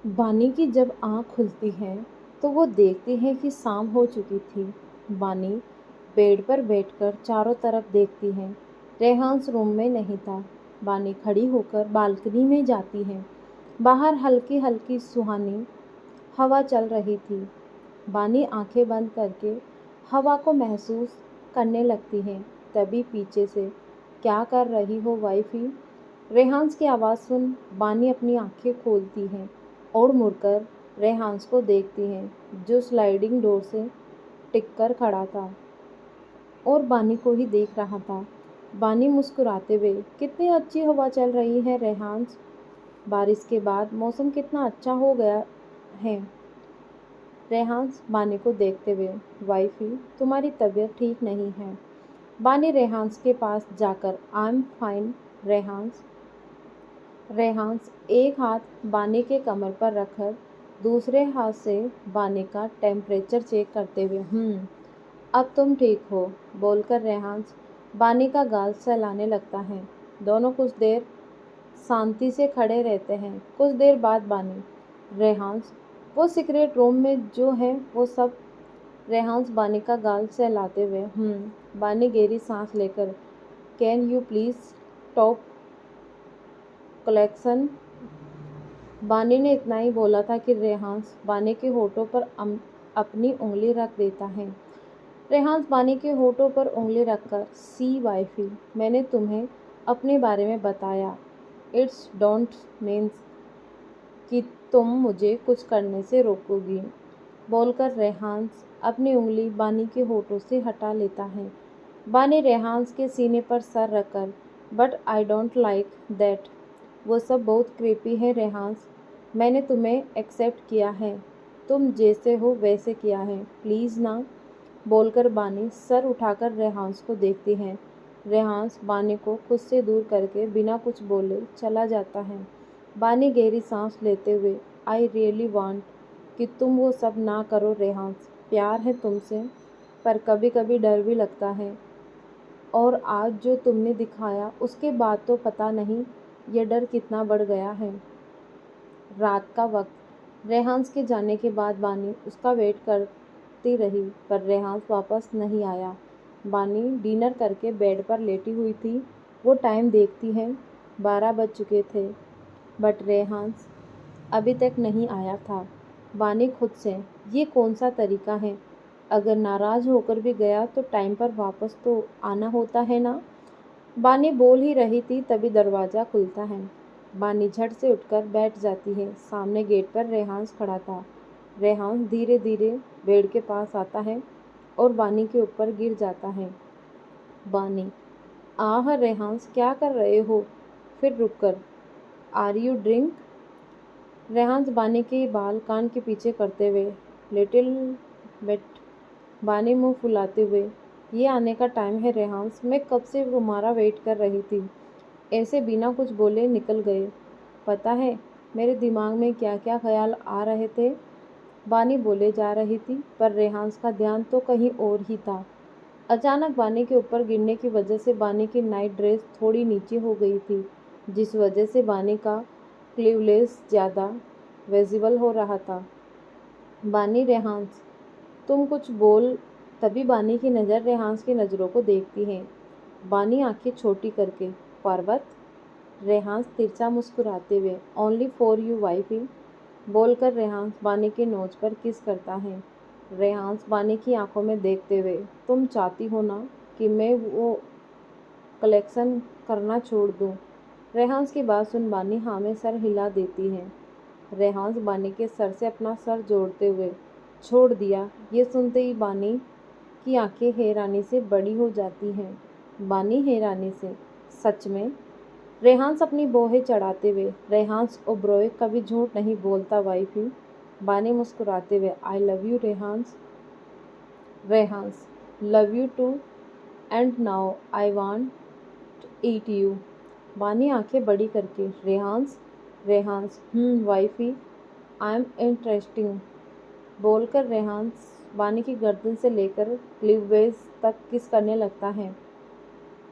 बानी की जब आँख खुलती है तो वो देखती है कि शाम हो चुकी थी। बानी बेड पर बैठकर चारों तरफ देखती है। रेहान्स रूम में नहीं था। बानी खड़ी होकर बालकनी में जाती है। बाहर हल्की हल्की सुहानी हवा चल रही थी। बानी आंखें बंद करके हवा को महसूस करने लगती है। तभी पीछे से, क्या कर रही हो वाइफी? रेहान्स की आवाज़ सुन बानी अपनी आंखें खोलती है और मुड़कर रेहान्स को देखती है, जो स्लाइडिंग डोर से टिक कर खड़ा था और बानी को ही देख रहा था। बानी मुस्कुराते हुए, कितनी अच्छी हवा चल रही है रेहान्स। बारिश के बाद मौसम कितना अच्छा हो गया है। रेहान्स बानी को देखते हुए, वाइफी तुम्हारी तबीयत ठीक नहीं है। बानी रेहान्स के पास जाकर, I am fine Rehan's. Rehan's एक हाथ बानी के कमर पर रखकर दूसरे हाथ से बानी का टेम्परेचर चेक करते हुए, अब तुम ठीक हो, बोलकर रेहान्स बानी का गाल सहलाने लगता है। दोनों कुछ देर शांति से खड़े रहते हैं। कुछ देर बाद बानी, रेहान्स वो सीक्रेट रूम में जो है वो सब। रेहान्स बानी का गाल सहलाते हुए, बानी गहरी सांस लेकर, can you please stop collection. बानी ने इतना ही बोला था कि रेहान्स बानी के होठों पर अपनी उंगली रख देता है। रेहान्स बानी के होठों पर उंगली रखकर, सी वाइफी, मैंने तुम्हें अपने बारे में बताया। इट्स डोंट मीन्स कि तुम मुझे कुछ करने से रोकोगी, बोलकर रेहान्स अपनी उंगली बानी के होठों से हटा लेता है। बानी रेहान्स के सीने पर सर रखकर, but I don't like that. वो सब बहुत क्रीपी है रेहान्स। मैंने तुम्हें एक्सेप्ट किया है, तुम जैसे हो वैसे किया है, प्लीज़ ना, बोलकर बानी सर उठाकर रेहान्स को देखती है। रेहान्स बानी को खुद से दूर करके बिना कुछ बोले चला जाता है। बानी गहरी सांस लेते हुए, आई रियली वांट कि तुम वो सब ना करो रेहान्स। प्यार है तुमसे, पर कभी कभी डर भी लगता है। और आज जो तुमने दिखाया उसके बाद तो पता नहीं ये डर कितना बढ़ गया है। रात का वक्त, रेहान्स के जाने के बाद बानी उसका वेट करती रही, पर रेहान्स वापस नहीं आया। बानी डिनर करके बेड पर लेटी हुई थी। वो टाइम देखती है, 12 बज चुके थे, बट रेहान्स अभी तक नहीं आया था। बानी खुद से, ये कौन सा तरीका है? अगर नाराज़ होकर भी गया तो टाइम पर वापस तो आना होता है ना। बानी बोल ही रही थी तभी दरवाज़ा खुलता है। बानी झट से उठकर बैठ जाती है। सामने गेट पर रेहान्स खड़ा था। रेहान्स धीरे धीरे बेड के पास आता है और बानी के ऊपर गिर जाता है। बानी, आह रेहान्स, क्या कर रहे हो? फिर रुककर, आर यू ड्रिंक? रेहान्स बानी के बाल कान के पीछे करते हुए, लिटिल बिट। बानी मुंह फुलाते हुए, ये आने का टाइम है रेहान्स, मैं कब से तुम्हारा वेट कर रही थी। ऐसे बिना कुछ बोले निकल गए। पता है मेरे दिमाग में क्या क्या ख्याल आ रहे थे? बानी बोले जा रही थी, पर रेहान्स का ध्यान तो कहीं और ही था। अचानक बानी के ऊपर गिरने की वजह से बानी की नाइट ड्रेस थोड़ी नीचे हो गई थी, जिस वजह से बानी का क्लीवलेस ज़्यादा विजिबल हो रहा था। बानी, रेहान्स, तुम कुछ बोल। तभी बानी की नज़र रेहान्स की नज़रों को देखती है। बानी आंखें छोटी करके, पर्वत? रेहान्स तिरछा मुस्कुराते हुए, ओनली फॉर यू वाइफी, बोलकर रेहान्स बानी के नोज पर किस करता है। रेहान्स बानी की आंखों में देखते हुए, तुम चाहती हो ना कि मैं वो कलेक्शन करना छोड़ दूँ? रेहान्स की बात सुन बानी हाँ में सर हिला देती है। रेहान्स बानी के सर से अपना सर जोड़ते हुए, छोड़ दिया। ये सुनते ही बानी की आंखें हैरानी से बड़ी हो जाती हैं। बानी हैरानी से, सच में? रेहान्स अपनी भौहें चढ़ाते हुए, रेहान्स ओब्रोय कभी झूठ नहीं बोलता वाइफी। बानी मुस्कुराते हुए, I love you Rehaans. Rehaans, love you too, and now I want eat you. Baani आंखें बड़ी करके, Rehaans? Rehaans, wifey, I am interesting, बोलकर रेहान्स बानी की गर्दन से लेकर क्लीवेज तक किस करने लगता है।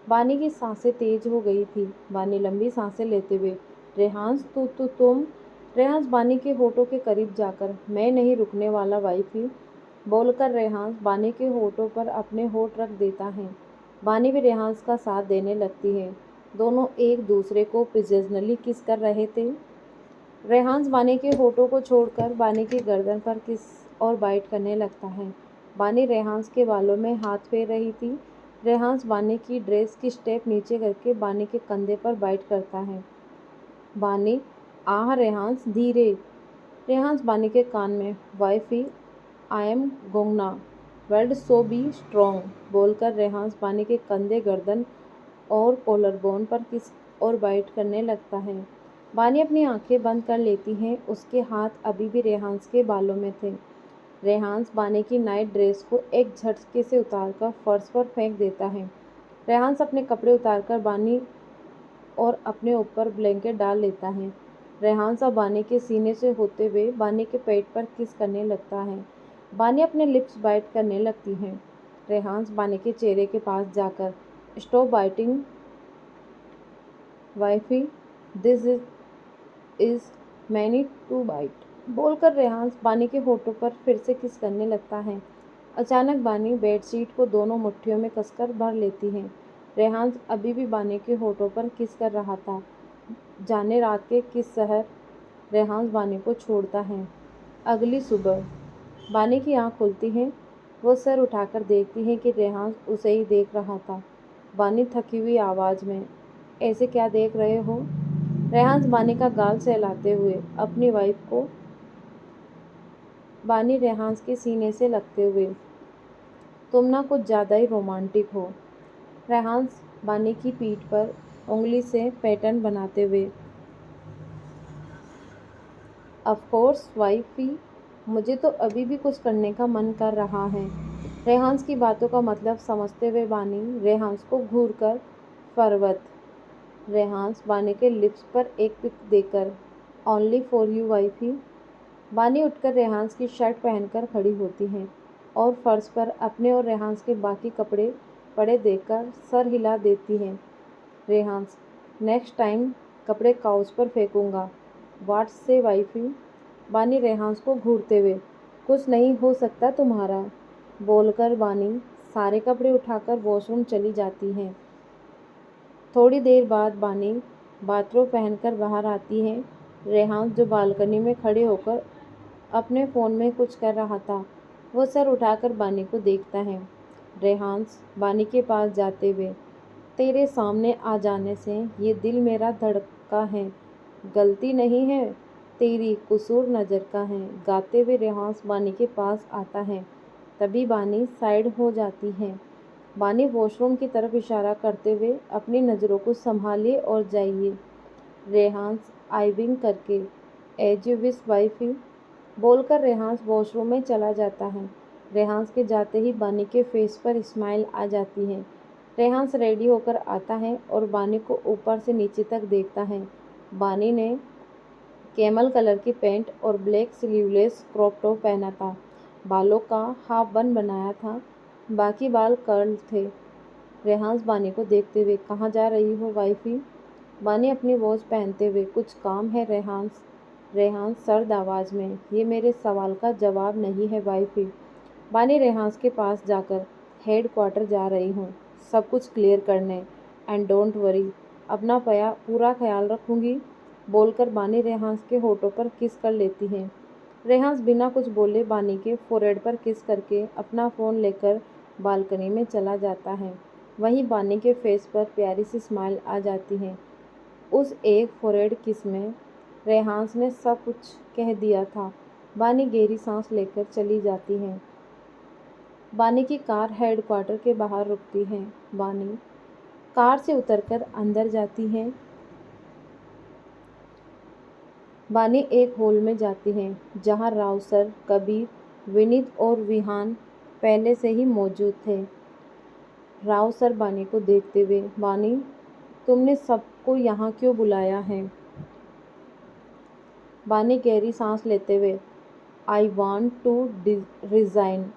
बानी की सांसें तेज हो गई थी। बानी लंबी सांसें लेते हुए, रेहान्स तुम रेहांस बानी के होठों के करीब जाकर, मैं नहीं रुकने वाला वाइफी बोलकर रेहांस बानी के होठों पर अपने होठ रख देता है। बानी भी रेहांस का साथ देने लगती है। दोनों एक दूसरे को पिजेजनली किस कर रहे थे। रेहांस बानी के होठों को छोड़कर बानी की गर्दन पर किस और बाइट करने लगता है। बानी रेहांस के बालों में हाथ फेर रही थी। रेहांस बानी की ड्रेस की स्टेप नीचे करके बानी के कंधे पर बाइट करता है। बानी, आह रेहांस, धीरे। रेहांस बानी के कान में, wifey I am gonna world so be strong बोलकर रेहांस बानी के कंधे, गर्दन और कॉलर बोन पर किस और बाइट करने लगता है। बानी अपनी आंखें बंद कर लेती हैं। उसके हाथ अभी भी रेहांस के बालों में थे। रेहांस बानी की नाइट ड्रेस को एक झटके से उतारकर फर्श पर फेंक देता है। रेहांस अपने कपड़े उतारकर बानी और अपने ऊपर ब्लैंकेट डाल लेता है। रेहांस अब बानी के सीने से होते हुए बानी के पेट पर किस करने लगता है। बानी अपने लिप्स बाइट करने लगती है। रेहांस बानी के चेहरे के पास जाकर, stop biting wifey, this is many to bite बोलकर रेहांस बानी के होठों पर फिर से किस करने लगता है। अचानक बानी बेडशीट को दोनों मुट्ठियों में कसकर भर लेती है। रेहांस अभी भी बानी के होठों पर किस कर रहा था। जाने रात के किस शहर। रेहांस बानी को छोड़ता है। अगली सुबह बानी की आंख खुलती है। वो सर उठाकर देखती है कि रेहांस उसे ही देख रहा था। बानी थकी हुई आवाज़ में, ऐसे क्या देख रहे हो। रेहांस बानी का गाल सहलाते हुए अपनी वाइफ को, बानी रेहांस के सीने से लगते हुए, तुम ना कुछ ज़्यादा ही रोमांटिक हो। रेहांस बानी की पीठ पर उंगली से पैटर्न बनाते हुए, ऑफ कोर्स वाइफी, मुझे तो अभी भी कुछ करने का मन कर रहा है। रेहांस की बातों का मतलब समझते हुए बानी रेहांस को घूरकर फरवत, रेहांस बानी के लिप्स पर एक पिक देकर, ओनली फॉर यू वाइफी। बानी उठकर रेहांस की शर्ट पहनकर खड़ी होती है और फर्श पर अपने और रेहांस के बाकी कपड़े पड़े देखकर सर हिला देती है। रेहांस, नेक्स्ट टाइम कपड़े काउच पर फेंकूंगा। वाट से वाइफी। बानी रेहांस को घूरते हुए, कुछ नहीं हो सकता तुम्हारा बोलकर बानी सारे कपड़े उठाकर वॉशरूम चली जाती हैं। थोड़ी देर बाद बानी बाथरोब पहनकर बाहर आती है। रेहांस जो बालकनी में खड़े होकर अपने फ़ोन में कुछ कर रहा था, वो सर उठाकर बानी को देखता है। रेहांस बानी के पास जाते हुए, तेरे सामने आ जाने से ये दिल मेरा धड़का है। गलती नहीं है तेरी, कसूर नज़र का है। गाते हुए रेहांस बानी के पास आता है। तभी बानी साइड हो जाती है। बानी वॉशरूम की तरफ इशारा करते हुए, अपनी नज़रों को संभालिए और जाइए। रेहांस आइविंग करके, एज यू विश वाइफी बोलकर रेहांस वॉशरूम में चला जाता है। रेहांस के जाते ही बानी के फेस पर स्माइल आ जाती है। रेहांस रेडी होकर आता है और बानी को ऊपर से नीचे तक देखता है। बानी ने कैमल कलर की पैंट और ब्लैक स्लीवलेस क्रॉप टॉप पहना था। बालों का हाफ बन बनाया था, बाकी बाल कर्ल थे। रेहांस बानी को देखते हुए, कहाँ जा रही हो वाइफी। बानी अपनी वॉच पहनते हुए, कुछ काम है रेहांस। रेहांस सर्द आवाज़ में, ये मेरे सवाल का जवाब नहीं है वाइफी। बानी रेहांस के पास जाकर, हेड क्वार्टर जा रही हूँ सब कुछ क्लियर करने, एंड डोंट वरी, अपना पूरा ख्याल रखूँगी बोलकर बानी रेहांस के होठों पर किस कर लेती है। रेहांस बिना कुछ बोले बानी के फोरहेड पर किस करके अपना फ़ोन लेकर बालकनी में चला जाता है। वहीं बानी के फेस पर प्यारी सी स्माइल आ जाती है। उस एक फोरहेड किस में रेहांस ने सब कुछ कह दिया था। बानी गहरी सांस लेकर चली जाती है। बानी की कार हेड क्वार्टर के बाहर रुकती है। बानी कार से उतरकर अंदर जाती है। बानी एक हॉल में जाती है जहां राव सर, कबीर, विनीत और विहान पहले से ही मौजूद थे। राव सर बानी को देखते हुए, बानी, तुमने सबको यहाँ क्यों बुलाया है। बानी गहरी सांस लेते हुए, आई वॉन्ट टू रिज़ाइन।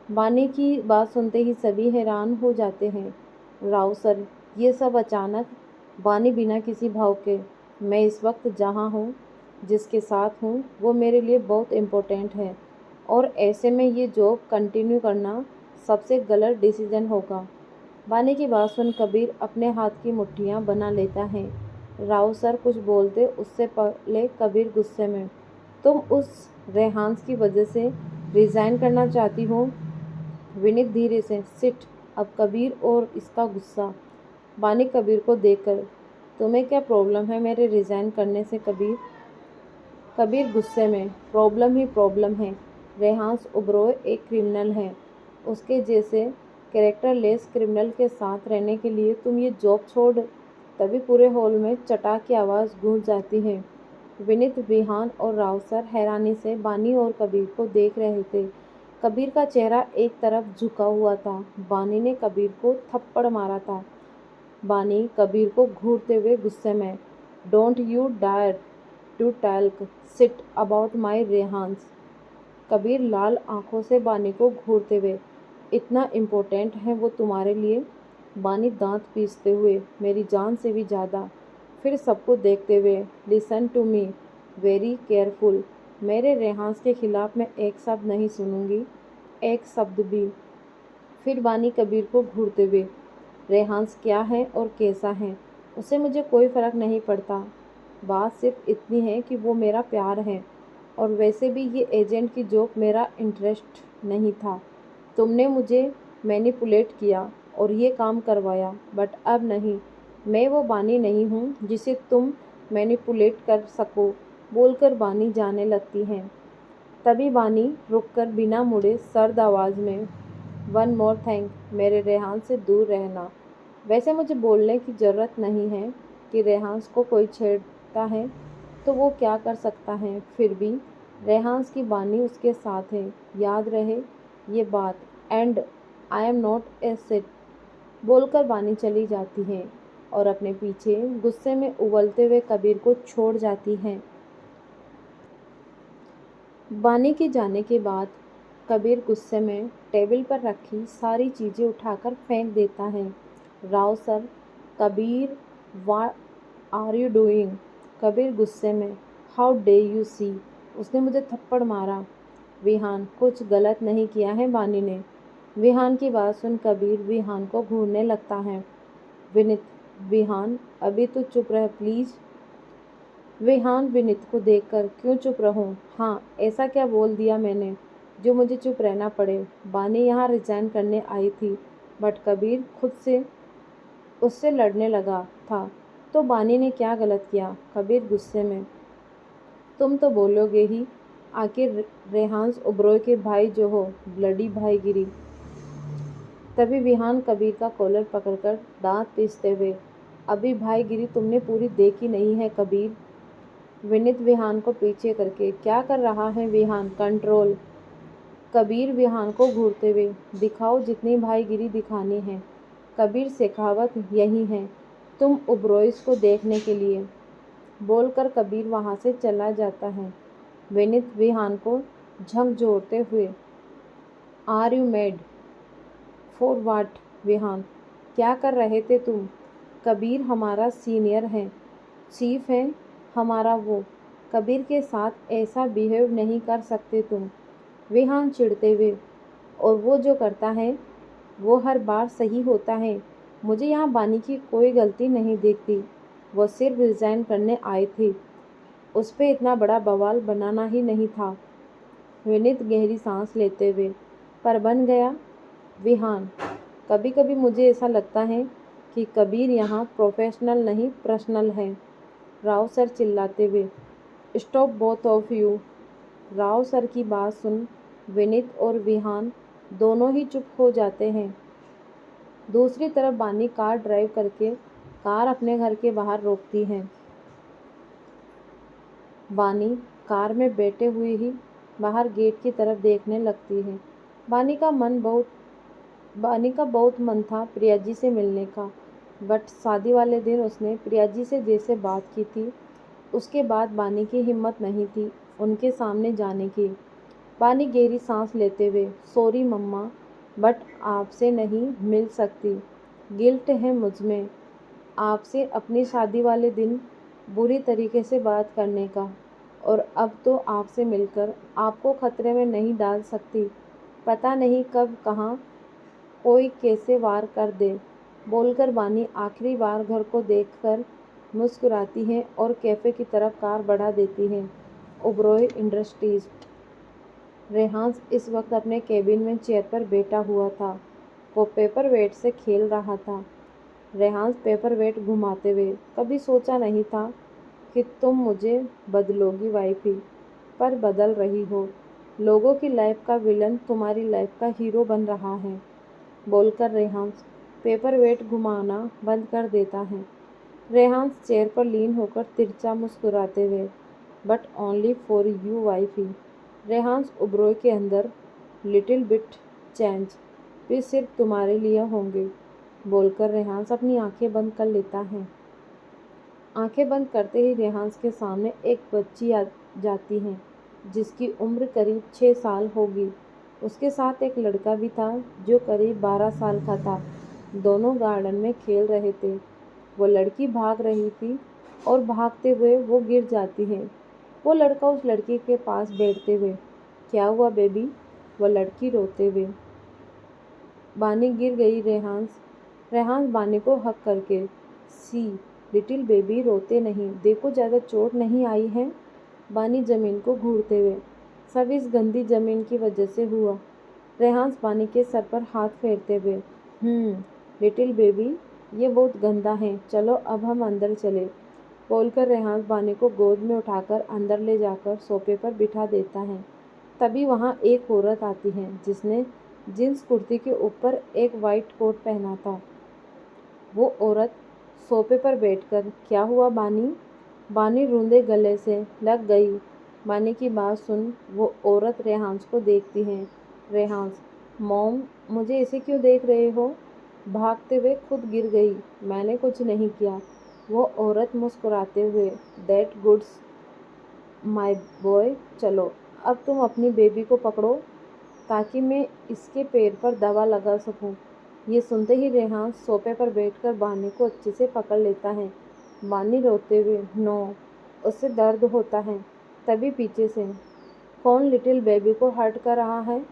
बानी की बात सुनते ही सभी हैरान हो जाते हैं। राव सर, ये सब अचानक। बानी बिना किसी भाव के, मैं इस वक्त जहाँ हूँ जिसके साथ हूँ वो मेरे लिए बहुत इम्पोर्टेंट है, और ऐसे में ये जॉब कंटिन्यू करना सबसे गलत डिसीजन होगा। बानी की बात सुन कबीर अपने हाथ की मुट्ठियाँ बना लेता है। राव सर कुछ बोलते उससे पहले कबीर गुस्से में, तुम उस रेहान्स की वजह से रिज़ाइन करना चाहती हो? विनीत धीरे से, सिट। अब कबीर और इसका गुस्सा। बानी कबीर को देखकर, तुम्हें क्या प्रॉब्लम है मेरे रिज़ाइन करने से कबीर? कबीर गुस्से में, प्रॉब्लम ही प्रॉब्लम है। रेहान्स ओबरॉय एक क्रिमिनल है। उसके जैसे कैरेक्टरलेस क्रिमिनल के साथ रहने के लिए तुम ये जॉब छोड़। तभी पूरे हॉल में चटाक की आवाज़ गूंज जाती है। विनीत, विहान और राव सर हैरानी से बानी और कबीर को देख रहे थे। कबीर का चेहरा एक तरफ झुका हुआ था। बानी ने कबीर को थप्पड़ मारा था। बानी कबीर को घूरते हुए गुस्से में, don't you dare to talk sit about my Rehaans. Kabir लाल आंखों से बानी को घूरते हुए, इतना इम्पोर्टेंट है वो तुम्हारे लिए? बानी दांत पीसते हुए, मेरी जान से भी ज़्यादा। फिर सबको देखते हुए, listen to me very careful. मेरे रेहान्स के खिलाफ मैं एक शब्द नहीं सुनूंगी, एक शब्द भी। फिर बानी कबीर को घूरते हुए, रेहान्स क्या है और कैसा है उससे मुझे कोई फ़र्क नहीं पड़ता। बात सिर्फ इतनी है कि वो मेरा प्यार है, और वैसे भी ये एजेंट की जॉब मेरा इंटरेस्ट नहीं था। तुमने मुझे मैनिपुलेट किया और ये काम करवाया, बट अब नहीं। मैं वो बानी नहीं हूँ जिसे तुम मैनिपुलेट कर सको, बोलकर बानी जाने लगती हैं। तभी बानी रुककर बिना मुड़े सर्द आवाज़ में, वन मोर थिंग, मेरे रेहान से दूर रहना। वैसे मुझे बोलने की ज़रूरत नहीं है कि रेहान्स को कोई छेड़ता है तो वो क्या कर सकता है। फिर भी रेहान्स की बानी उसके साथ है, याद रहे ये बात। And I am not a sit, बोलकर बानी चली जाती है और अपने पीछे गुस्से में उबलते हुए कबीर को छोड़ जाती है। बानी के जाने के बाद कबीर गुस्से में टेबल पर रखी सारी चीज़ें उठाकर फेंक देता है। Rao sir, Kabir, what are you doing? Kabir गुस्से में, हाउ डे यू सी, उसने मुझे थप्पड़ मारा। विहान, कुछ गलत नहीं किया है बानी ने। विहान की बात सुन कबीर विहान को घूरने लगता है। विनीत, विहान अभी तो चुप रह प्लीज़। विहान विनीत को देखकर, क्यों चुप रहूं? हाँ, ऐसा क्या बोल दिया मैंने जो मुझे चुप रहना पड़े? बानी यहाँ रिजाइन करने आई थी, बट कबीर खुद से उससे लड़ने लगा था, तो बानी ने क्या गलत किया? कबीर गुस्से में, तुम तो बोलोगे ही, आखिर रेहान्स ओबरॉय के भाई जो हो, ब्लडी भाईगिरी। तभी विहान कबीर का कॉलर पकड़कर दांत पीसते हुए, अभी भाईगिरी तुमने पूरी देखी नहीं है कबीर। विनीत विहान को पीछे करके, क्या कर रहा है विहान, कंट्रोल। कबीर विहान को घूरते हुए, दिखाओ जितनी भाईगिरी दिखानी है। कबीर, शेखावत यही है तुम ओबरॉयज को देखने के लिए, बोलकर कबीर वहाँ से चला जाता है। विनीत विहान को झकझोरते हुए, are you made for what? Vihaan, क्या कर रहे थे तुम? कबीर, हमारा सीनियर है, चीफ है हमारा वो, कबीर के साथ ऐसा बिहेव नहीं कर सकते तुम। विहान चिढ़ते हुए, और वो जो करता है वो हर बार सही होता है। मुझे यहाँ बानी की कोई गलती नहीं दिखती, वो सिर्फ रिज़ाइन करने आई थी, उस पर इतना बड़ा बवाल बनाना ही नहीं था। विनीत गहरी सांस लेते हुए, पर बन गया। विहान, कभी कभी मुझे ऐसा लगता है कि कबीर यहाँ प्रोफेशनल नहीं पर्सनल है। राव सर चिल्लाते हुए, stop both of you. Rao sir की बात सुन विनीत और विहान दोनों ही चुप हो जाते हैं। दूसरी तरफ बानी कार ड्राइव करके कार अपने घर के बाहर रोकती है। बानी कार में बैठे हुए ही बाहर गेट की तरफ देखने लगती है। बानी का बहुत मन था प्रिया जी से मिलने का, बट शादी वाले दिन उसने प्रिया जी से जैसे बात की थी, उसके बाद बानी की हिम्मत नहीं थी उनके सामने जाने की। बानी गहरी सांस लेते हुए, सॉरी मम्मा, बट आपसे नहीं मिल सकती। गिल्ट है मुझ में आपसे अपनी शादी वाले दिन बुरी तरीके से बात करने का, और अब तो आपसे मिलकर आपको खतरे में नहीं डाल सकती। पता नहीं कब कहाँ कोई कैसे वार कर दे। बोलकर बानी आखिरी बार घर को देखकर मुस्कुराती है और कैफ़े की तरफ कार बढ़ा देती है। ओबरॉय इंडस्ट्रीज। रेहान इस वक्त अपने केबिन में चेयर पर बैठा हुआ था। वो पेपर वेट से खेल रहा था। रेहान पेपर वेट घुमाते हुए, कभी सोचा नहीं था कि तुम मुझे बदलोगी वाइफी, पर बदल रही हो। लोगों की लाइफ का विलन तुम्हारी लाइफ का हीरो बन रहा है। बोलकर रेहान पेपर वेट घुमाना बंद कर देता है। रेहान चेयर पर लीन होकर तिरछा मुस्कुराते हुए, but only for you wifey. Rehaan Oberoi के अंदर लिटिल बिट चेंज भी सिर्फ तुम्हारे लिए होंगे। बोलकर रेहान अपनी आंखें बंद कर लेता है। आंखें बंद करते ही रेहान के सामने एक बच्ची आ जाती है जिसकी उम्र करीब 6 साल होगी। उसके साथ एक लड़का भी था जो करीब 12 साल का था। दोनों गार्डन में खेल रहे थे। वो लड़की भाग रही थी और भागते हुए वो गिर जाती है। वो लड़का उस लड़की के पास बैठते हुए, क्या हुआ बेबी? वो लड़की रोते हुए, बानी गिर गई रेहान बानी को हक करके, सी लिटिल बेबी रोते नहीं, देखो ज़्यादा चोट नहीं आई है। बानी ज़मीन को घूरते हुए, सब इस गंदी ज़मीन की वजह से हुआ। रेहान बानी के सर पर हाथ फेरते हुए, लिटिल बेबी ये बहुत गंदा है, चलो अब हम अंदर चले। बोलकर रेहान बानी को गोद में उठाकर अंदर ले जाकर सोफे पर बिठा देता है। तभी वहाँ एक औरत आती है जिसने जींस कुर्ती के ऊपर एक वाइट कोट पहना था। वो औरत सोफे पर बैठकर, क्या हुआ बानी? बानी रूंधे गले से लग गई। बानी की बात सुन वो औरत रेहांस को देखती है। रेहांस, मॉम मुझे ऐसे क्यों देख रहे हो? भागते हुए खुद गिर गई, मैंने कुछ नहीं किया। वो औरत मुस्कुराते हुए, दैट गुड्स माय बॉय, चलो अब तुम अपनी बेबी को पकड़ो ताकि मैं इसके पैर पर दवा लगा सकूं। ये सुनते ही रेहान सोफे पर बैठकर बानी को अच्छे से पकड़ लेता है। बानी रोते हुए, नो, उससे दर्द होता है। तभी पीछे से, कौन लिटिल बेबी को हर्ट कर रहा है?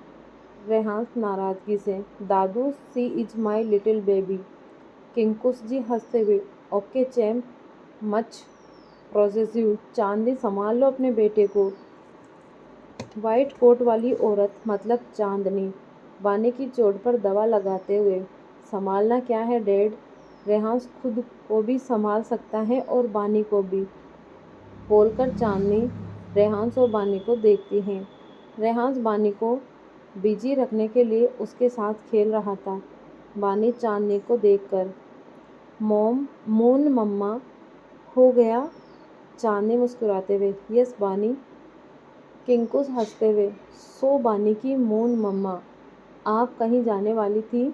रेहान नाराज़गी से, दादू, सी इज माई लिटिल बेबी। किंकुस जी हंसते हुए, ओके चैम्प, मच प्रोजेसिव। चांदनी संभाल लो अपने बेटे को। वाइट कोट वाली औरत मतलब चांदनी बानी की चोट पर दवा लगाते हुए, संभालना क्या है डैड? रेहान खुद को भी संभाल सकता है और बानी को भी। बोलकर चांदनी रेहान और बानी को देखती है। रेहान बानी को बिजी रखने के लिए उसके साथ खेल रहा था। बानी चांदनी को देखकर, मॉम, मून मम्मा हो गया? चांदनी मुस्कुराते हुए, यस बानी। किंकुस हंसते हुए, सो बानी की मून मम्मा, आप कहीं जाने वाली थी?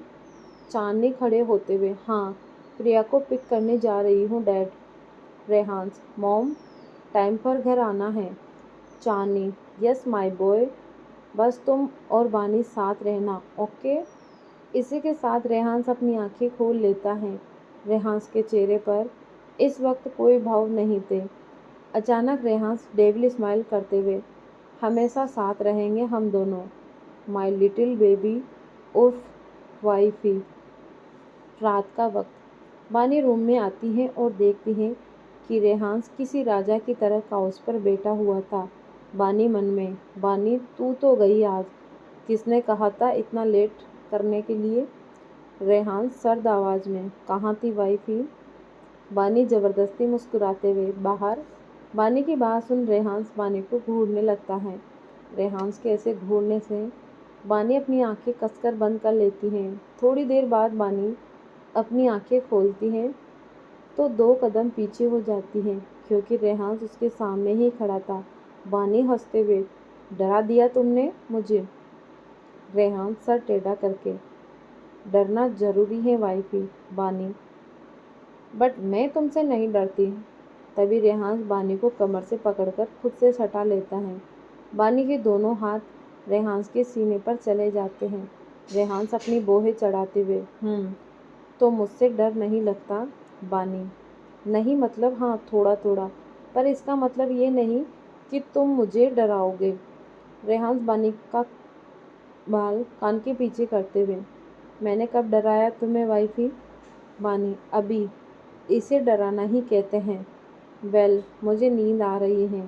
चांदनी खड़े होते हुए, हाँ, प्रिया को पिक करने जा रही हूँ डैड। रेहान्स, मॉम टाइम पर घर आना है। चांदनी, यस माय बॉय, बस तुम और बानी साथ रहना, ओके? इसी के साथ रेहान्स अपनी आंखें खोल लेता है। रेहान्स के चेहरे पर इस वक्त कोई भाव नहीं थे। अचानक रेहान्स डेविल स्माइल करते हुए, हमेशा साथ रहेंगे हम दोनों, माय लिटिल बेबी उर्फ वाइफी। रात का वक्त बानी रूम में आती है और देखती है कि रेहान्स किसी राजा की तरह काउच पर बैठा हुआ था। बानी मन में, बानी तू तो गई आज, किसने कहा था इतना लेट करने के लिए? रेहान सर्द आवाज़ में, कहाँ थी वाइफी? बानी ज़बरदस्ती मुस्कुराते हुए, बाहर। बानी की बात सुन रेहान्स बानी को घूरने लगता है। रेहान्स के ऐसे घूरने से बानी अपनी आंखें कसकर बंद कर लेती है। थोड़ी देर बाद बानी अपनी आंखें खोलती है तो 2 कदम पीछे हो जाती है क्योंकि रेहान्स उसके सामने ही खड़ा था। बानी हंसते हुए, डरा दिया तुमने मुझे? रेहान्स सर टेढ़ा करके, डरना ज़रूरी है वाइफी बानी, बट मैं तुमसे नहीं डरती। तभी रेहान बानी को कमर से पकड़कर खुद से सटा लेता है। बानी के दोनों हाथ रेहान के सीने पर चले जाते हैं। रेहान अपनी बोहें चढ़ाते हुए, तो मुझसे डर नहीं लगता बानी? नहीं मतलब हाँ, थोड़ा थोड़ा, पर इसका मतलब ये नहीं कि तुम मुझे डराओगे। रेहान बानी का बाल कान के पीछे करते हुए, मैंने कब डराया तुम्हें वाइफी? बानी, अभी इसे डराना ही कहते हैं। वेल, मुझे नींद आ रही है।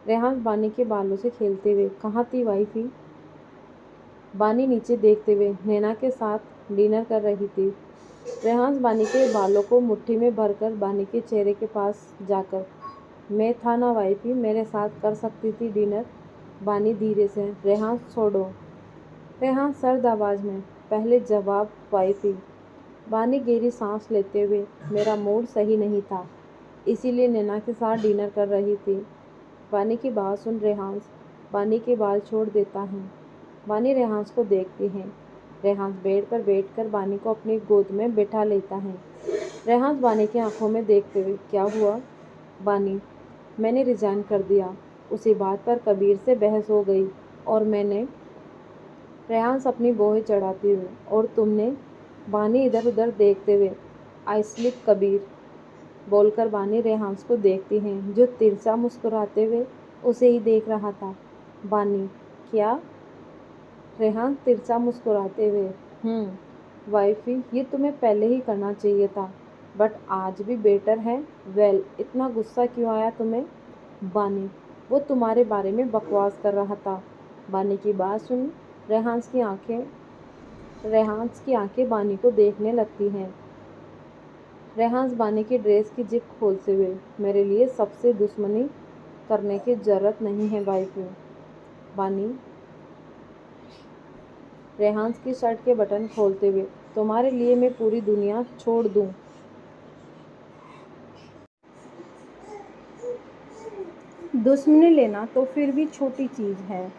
रेहान बानी के बालों से खेलते हुए, कहाँ थी वाइफी? बानी नीचे देखते हुए नैना के साथ डिनर कर रही थी। रेहान बानी के बालों को मुट्ठी में भरकर बानी के चेहरे के पास जाकर, मैं था ना वाइफी, मेरे साथ कर सकती थी डिनर। बानी धीरे से, रेहान छोड़ो। रेहान सर्द आवाज़ में, पहले जवाब वाइफी। बानी गहरी सांस लेते हुए, मेरा मूड सही नहीं था, इसीलिए नैना के साथ डिनर कर रही थी। बानी की बात सुन रेहान बानी के बाल छोड़ देता है। बानी रेहान को देखती है। रेहान बेड पर बैठकर बानी को अपनी गोद में बैठा लेता है। रेहान बानी की आंखों में देखते हुए, क्या हुआ? बानी, मैंने रिजाइन कर दिया। उसी बात पर कबीर से बहस हो गई और मैंने। रेहान अपनी बोहें चढ़ाती हुई, और तुमने? बानी इधर उधर देखते हुए, आई स्लिप कबीर बोलकर बानी रेहान को देखती हैं, जो तिरछा मुस्कुराते हुए उसे ही देख रहा था। बानी, क्या? रेहान तिरछा मुस्कुराते हुए, वाइफी, ये तुम्हें पहले ही करना चाहिए था, बट आज भी बेटर है। वेल, इतना गुस्सा क्यों आया तुम्हें? बानी, वो तुम्हारे बारे में बकवास कर रहा था। बानी की बात सुन रेहान की आंखें बानी को देखने लगती हैं। रेहान बानी की ड्रेस की जिप खोलते हुए, मेरे लिए सबसे दुश्मनी करने की ज़रूरत नहीं है वाइफी। बानी रेहान की शर्ट के बटन खोलते हुए, तुम्हारे लिए मैं पूरी दुनिया छोड़ दूँ। दुश्मनी लेना तो फिर भी छोटी चीज़ है।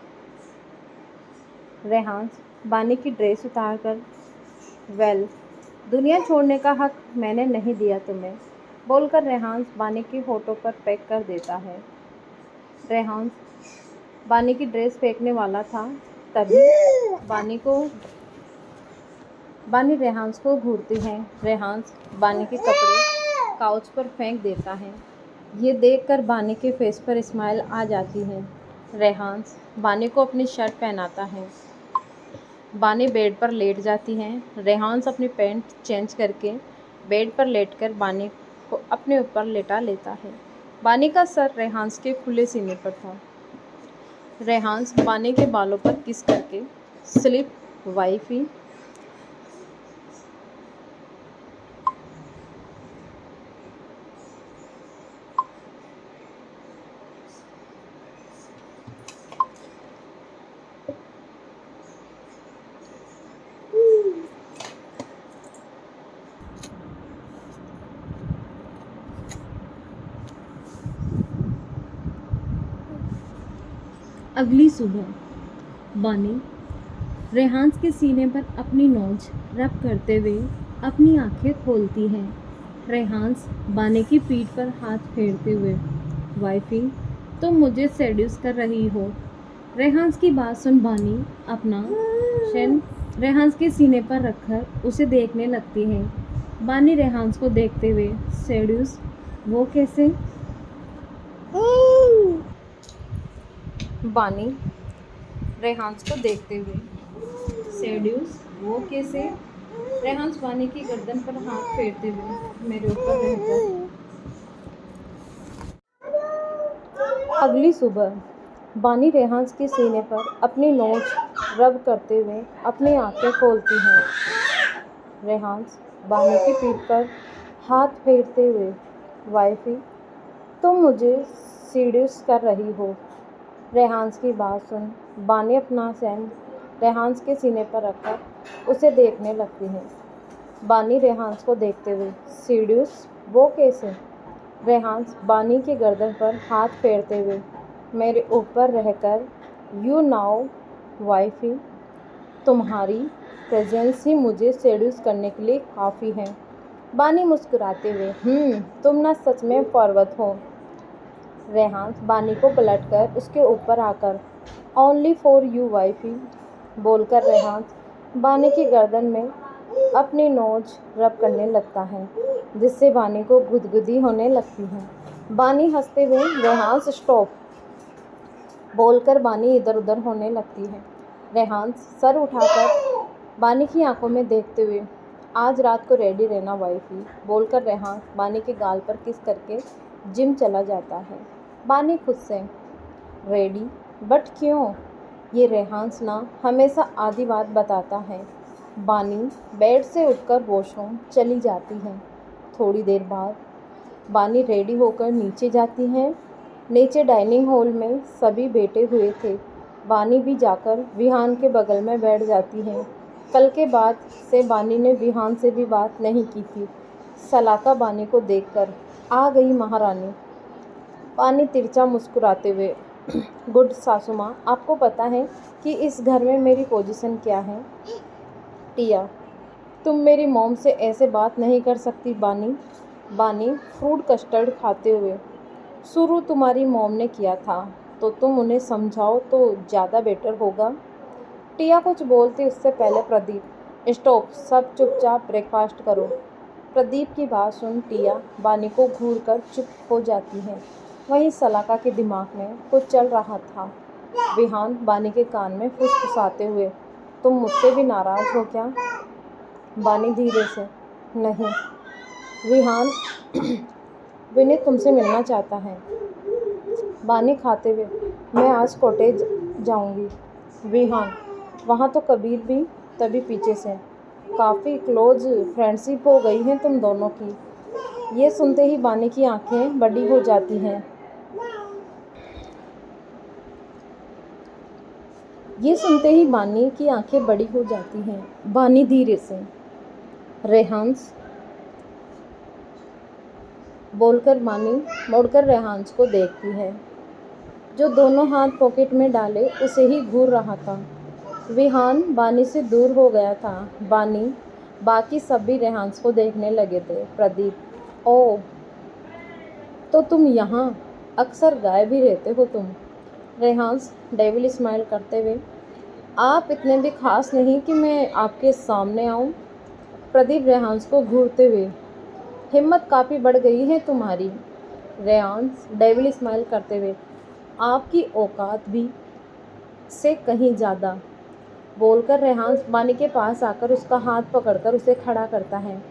रेहान बानी की ड्रेस उतारकर, वेल, दुनिया छोड़ने का हक मैंने नहीं दिया तुम्हें, बोलकर रेहान बानी के होठों पर पैक कर देता है। रेहान बानी की ड्रेस फेंकने वाला था, तभी बानी रेहान को घूरती है। रेहान बानी के कपड़े काउच पर फेंक देता है। ये देखकर बानी के फेस पर स्माइल आ जाती है। रेहान बानी को अपनी शर्ट पहनाता है। बानी बेड पर लेट जाती हैं। रेहान अपनी पैंट चेंज करके बेड पर लेटकर बानी को अपने ऊपर लेटा लेता है। बानी का सर रेहान के खुले सीने पर था। रेहान बानी के बालों पर किस करके, स्लिप वाइफी। अगली सुबह बानी रेहान के सीने पर अपनी नोज रब करते हुए अपनी आंखें खोलती है। रेहान बानी की पीठ पर हाथ फेरते हुए, वाइफी, तुम मुझे सेड्यूस कर रही हो। रेहान की बात सुन बानी अपना शन रेहान के सीने पर रखकर उसे देखने लगती है। बानी रेहान को देखते हुए, सेड्यूस, वो कैसे? बानी रेहान को देखते हुए, सेड्यूस, वो कैसे? रेहान बानी की गर्दन पर हाथ फेरते हुए, मेरे ऊपर रहकर। अगली सुबह बानी रेहान के सीने पर अपनी नोज रब करते हुए अपनी आंखें खोलती हैं। रेहान बानी की पीठ पर हाथ फेरते हुए, वाइफी, तुम मुझे सीड्यूस कर रही हो। रेहान की बात सुन बानी अपना सैन रेहान के सीने पर रखकर उसे देखने लगती है। बानी रेहान को देखते हुए, सीड्यूस, वो कैसे? रेहान बानी की गर्दन पर हाथ फेरते हुए, मेरे ऊपर रहकर। यू नाउ वाइफी, तुम्हारी प्रेजेंस ही मुझे सेड्यूस करने के लिए काफ़ी है। बानी मुस्कुराते हुए, तुम ना सच में फॉरवर्ड हो। रेहान बानी को पलटकर उसके ऊपर आकर, ओनली फॉर यू वाइफी, बोलकर रेहान बानी की गर्दन में अपनी नोज रब करने लगता है, जिससे बानी को गुदगुदी होने लगती है। बानी हंसते हुए, रेहान स्टॉप, बोलकर बानी इधर उधर होने लगती है। रेहान सर उठाकर बानी की आंखों में देखते हुए, आज रात को रेडी रहना वाइफी, बोलकर रेहान बानी के गाल पर किस करके जिम चला जाता है। बानी खुद से, रेडी? बट क्यों? ये रेहान ना हमेशा आधी बात बताता है। बानी बेड से उठकर वॉशरूम चली जाती है। थोड़ी देर बाद बानी रेडी होकर नीचे जाती है। नीचे डाइनिंग हॉल में सभी बैठे हुए थे। बानी भी जाकर विहान के बगल में बैठ जाती है। कल के बाद से बानी ने विहान से भी बात नहीं की थी। सलाका बानी को देखकर आ गई महारानी। बानी तिरछा मुस्कुराते हुए, गुड सासू माँ, आपको पता है कि इस घर में मेरी पोजीशन क्या है? टिया, तुम मेरी मॉम से ऐसे बात नहीं कर सकती बानी। बानी फ्रूट कस्टर्ड खाते हुए, शुरू तुम्हारी मॉम ने किया था तो तुम उन्हें समझाओ तो ज़्यादा बेटर होगा। टिया कुछ बोलती उससे पहले प्रदीप, स्टॉप, सब चुपचाप ब्रेकफास्ट करो। प्रदीप की बात सुन टिया बानी को घूर कर चुप हो जाती है। वहीं सलाका के दिमाग में कुछ चल रहा था। विहान बानी के कान में फुसफुसाते हुए, तुम मुझसे भी नाराज़ हो क्या? बानी धीरे से, नहीं विहान, विनीत तुमसे मिलना चाहता है। बानी खाते हुए, मैं आज कॉटेज जाऊंगी। विहान, वहाँ तो कबीर भी तभी पीछे से, काफ़ी क्लोज फ्रेंडशिप हो गई है तुम दोनों की। ये सुनते ही बानी की आंखें बड़ी हो जाती हैं। ये सुनते ही बानी की आंखें बड़ी हो जाती हैं। बानी धीरे से, रेहान्स, बोलकर बानी मुड़कर रेहान्स को देखती है, जो दोनों हाथ पॉकेट में डाले उसे ही घूर रहा था। विहान बानी से दूर हो गया था। बानी, बाकी सब भी रेहान्स को देखने लगे थे। प्रदीप, ओ तो तुम यहाँ अक्सर गायब ही रहते हो तुम। रेहान्स डेविल स्माइल करते हुए, आप इतने भी खास नहीं कि मैं आपके सामने आऊँ। प्रदीप रेहान्स को घूरते हुए, हिम्मत काफ़ी बढ़ गई है तुम्हारी। रेहान्स डेविल स्माइल करते हुए, आपकी औकात भी से कहीं ज़्यादा, बोलकर रेहान्स बानी के पास आकर उसका हाथ पकड़कर उसे खड़ा करता है।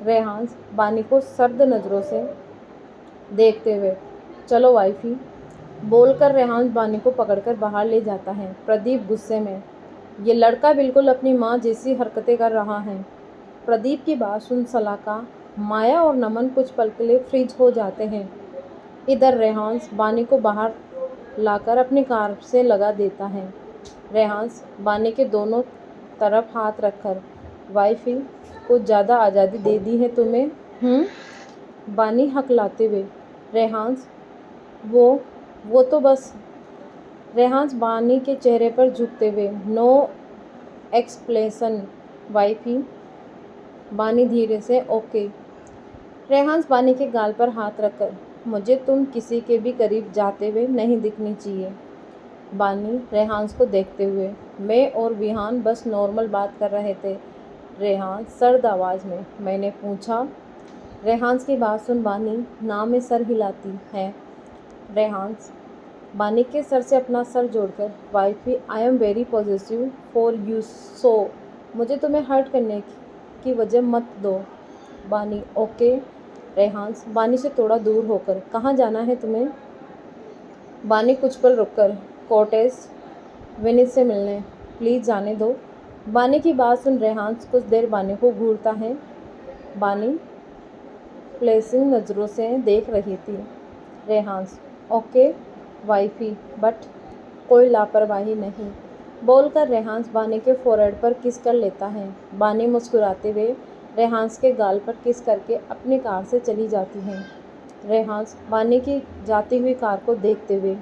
रेहान्स बानी को सर्द नज़रों से देखते हुए, चलो वाइफी, बोलकर रेहान्स बानी को पकड़कर बाहर ले जाता है। प्रदीप गुस्से में, ये लड़का बिल्कुल अपनी माँ जैसी हरकतें कर रहा है। प्रदीप की बात सुन सलाका, माया और नमन कुछ पल के लिए फ्रीज हो जाते हैं। इधर रेहान्स बानी को बाहर लाकर अपनी कार से लगा देता है। रेहान्स बानी के दोनों तरफ हाथ रखकर, वाइफी, कुछ ज़्यादा आज़ादी दे दी है तुम्हें? बानी हकलाते हुए, रेहान्स, वो तो बस। रेहान्स बानी के चेहरे पर झुकते हुए, नो एक्सप्लेशन वाइफी। बानी धीरे से, ओके। रेहान्स बानी के गाल पर हाथ रखकर, मुझे तुम किसी के भी करीब जाते हुए नहीं दिखनी चाहिए। बानी रेहान्स को देखते हुए, मैं और विहान बस नॉर्मल बात कर रहे थे। रेहान्स सर्द आवाज़ में, मैंने पूछा। रेहान्स की बात सुन बानी ना में सर हिलाती है। रेहान्स बानी के सर से अपना सर जोड़कर, wifey, I am very positive for you, so मुझे तुम्हें हर्ट करने की वजह मत दो। बानी, ओके। रेहान्स बानी से थोड़ा दूर होकर, कहाँ जाना है तुम्हें? बानी कुछ पल रुककर, कॉटेज, विनीत से मिलने, प्लीज़ जाने दो। बानी की बात सुन रेहान्स कुछ देर बानी को घूरता है। बानी फ्लैशिंग नज़रों से देख रही थी। रेहान्स, ओके वाइफी, बट कोई लापरवाही नहीं, बोलकर रेहान्स बानी के फोरहेड पर किस कर लेता है। बानी मुस्कुराते हुए रेहान्स के गाल पर किस करके अपनी कार से चली जाती है। रेहान्स बानी की जाती हुई कार को देखते हुए,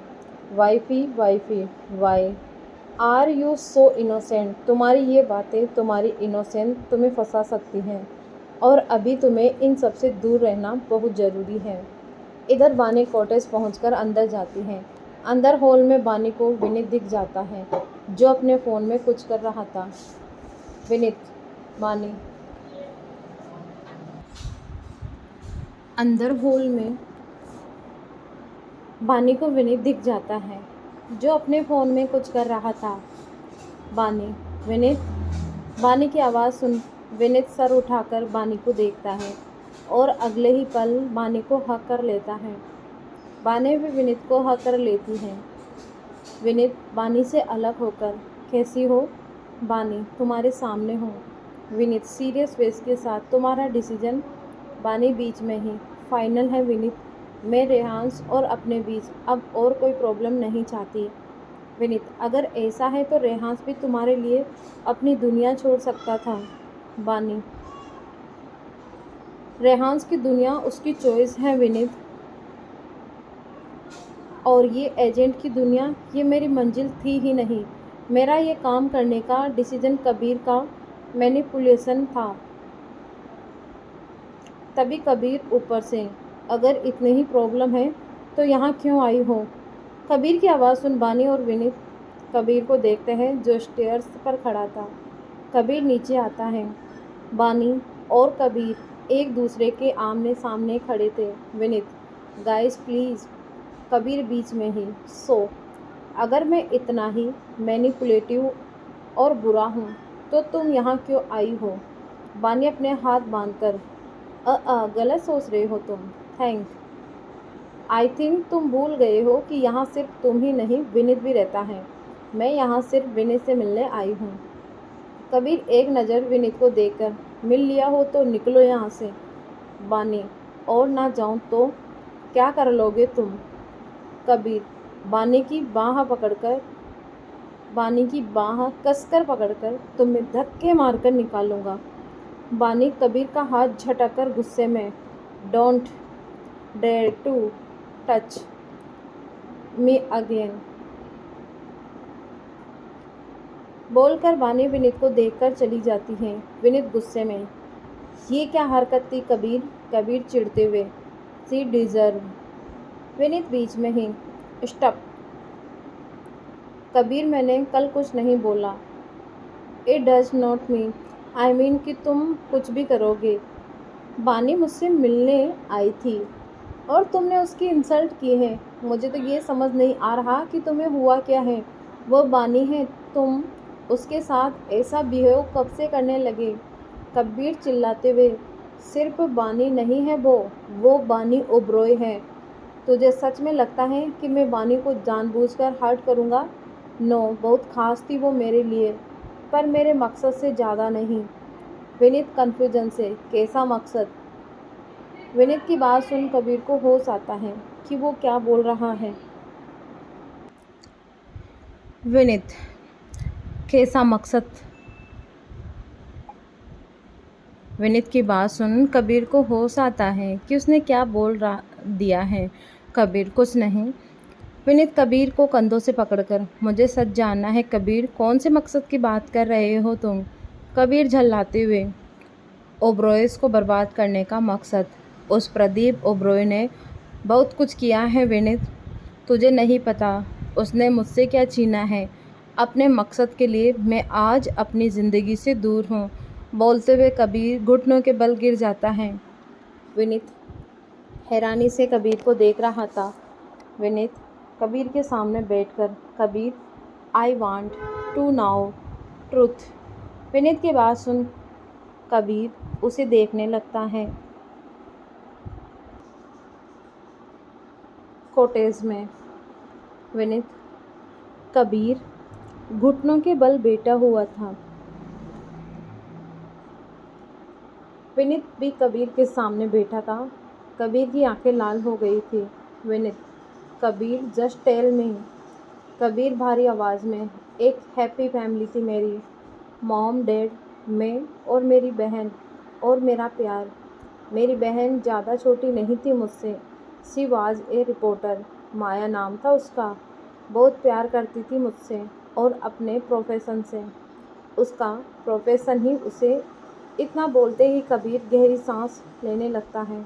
wifey, why are you so innocent? तुम्हारी ये बातें, तुम्हारी इनोसेंस तुम्हें फंसा सकती हैं और अभी तुम्हें इन सब से दूर रहना बहुत ज़रूरी है। इधर बानी कॉटेज पहुंचकर अंदर जाती है। अंदर हॉल में बानी को विनीत दिख जाता है, जो अपने फ़ोन में कुछ कर रहा था। विनीत, बानी। अंदर हॉल में बानी को विनीत दिख जाता है। जो अपने फ़ोन में कुछ कर रहा था। बानी, विनीत। बानी की आवाज़ सुन विनीत सर उठाकर बानी को देखता है और अगले ही पल बानी को हक कर लेता है। बानी भी विनीत को हक कर लेती है। विनीत बानी से अलग होकर, कैसी हो? बानी, तुम्हारे सामने हूँ। विनीत सीरियस फेस के साथ, तुम्हारा डिसीजन? बानी बीच में ही, फाइनल है विनीत। मैं रेहांस और अपने बीच अब और कोई प्रॉब्लम नहीं चाहती। विनीत, अगर ऐसा है तो रेहांस भी तुम्हारे लिए अपनी दुनिया छोड़ सकता था। बानी, रेहांस की दुनिया उसकी चॉइस है विनीत, और ये एजेंट की दुनिया, ये मेरी मंजिल थी ही नहीं। मेरा ये काम करने का डिसीजन कबीर का मैनिपुलेशन था। तभी कबीर ऊपर से, अगर इतनी ही प्रॉब्लम है तो यहाँ क्यों आई हो? कबीर की आवाज़ सुन बानी और विनीत कबीर को देखते हैं जो स्टेयर्स पर खड़ा था। कबीर नीचे आता है। बानी और कबीर एक दूसरे के आमने सामने खड़े थे। Vineet, guys please. कबीर बीच में ही, अगर मैं इतना ही मैनिपुलेटिव और बुरा हूँ तो तुम यहाँ क्यों आई हो? बानी अपने हाथ बांधकर, गलत सोच रहे हो तुम। आई थिंक तुम भूल गए हो कि यहाँ सिर्फ तुम ही नहीं विनीत भी रहता है। मैं यहाँ सिर्फ विनीत से मिलने आई हूँ। कबीर एक नज़र विनीत को देखकर, मिल लिया हो तो निकलो यहाँ से। बानी, और ना जाऊँ तो क्या कर लोगे तुम? कबीर बानी की बाह कसकर पकड़कर तुम्हें धक्के मारकर निकालूंगा। बानी कबीर का हाथ झटककर गुस्से में, don't dare to touch me again बोलकर बानी विनीत को देखकर चली जाती है। विनीत गुस्से में, ये क्या हरकत थी कबीर? कबीर चिढ़ते हुए, सी डिजर्व। विनीत बीच में ही, स्टॉप। कबीर, मैंने कल कुछ नहीं बोला। It does not mean, I mean कि तुम कुछ भी करोगे। बानी मुझसे मिलने आई थी और तुमने उसकी इंसल्ट की है। मुझे तो ये समझ नहीं आ रहा कि तुम्हें हुआ क्या है। वो बानी है, तुम उसके साथ ऐसा बिहेव कब से करने लगे? कबीर चिल्लाते हुए, सिर्फ बानी नहीं है वो बानी ओब्रॉय है। तुझे सच में लगता है कि मैं बानी को जानबूझकर हर्ट करूँगा? नो, बहुत ख़ास थी वो मेरे लिए, पर मेरे मकसद से ज़्यादा नहीं। विनीत कन्फ्यूजन से, कैसा मकसद? विनीत की बात सुन कबीर को होश आता है कि वो क्या बोल रहा है। विनीत, कैसा मकसद? विनीत की बात सुन कबीर को होश आता है कि उसने क्या बोल रहा दिया है। कबीर, कुछ नहीं। विनीत कबीर को कंधों से पकड़कर, मुझे सच जानना है कबीर, कौन से मकसद की बात कर रहे हो तुम? कबीर झल्लाते हुए, ओब्रॉयस को बर्बाद करने का मकसद। उस प्रदीप ओब्रॉय ने बहुत कुछ किया है विनीत, तुझे नहीं पता उसने मुझसे क्या छीना है। अपने मकसद के लिए मैं आज अपनी ज़िंदगी से दूर हूँ। बोलते हुए कबीर घुटनों के बल गिर जाता है। विनीत हैरानी से कबीर को देख रहा था। विनीत कबीर के सामने बैठकर, Kabir, I want to know truth. Vineet की बात सुन कबीर उसे देखने लगता है। कॉटेज में विनीत कबीर घुटनों के बल बैठा हुआ था। विनीत भी कबीर के सामने बैठा था। कबीर की आंखें लाल हो गई थी। Vineet, Kabir, just tell me. Kabir भारी आवाज़ में, एक हैप्पी फैमिली थी मेरी, मॉम, डैड, मैं और मेरी बहन और मेरा प्यार। मेरी बहन ज़्यादा छोटी नहीं थी मुझसे। शी वाज ए रिपोर्टर, माया नाम था उसका। बहुत प्यार करती थी मुझसे और अपने प्रोफेशन से। उसका प्रोफेशन ही उसे। इतना बोलते ही कबीर गहरी सांस लेने लगता है।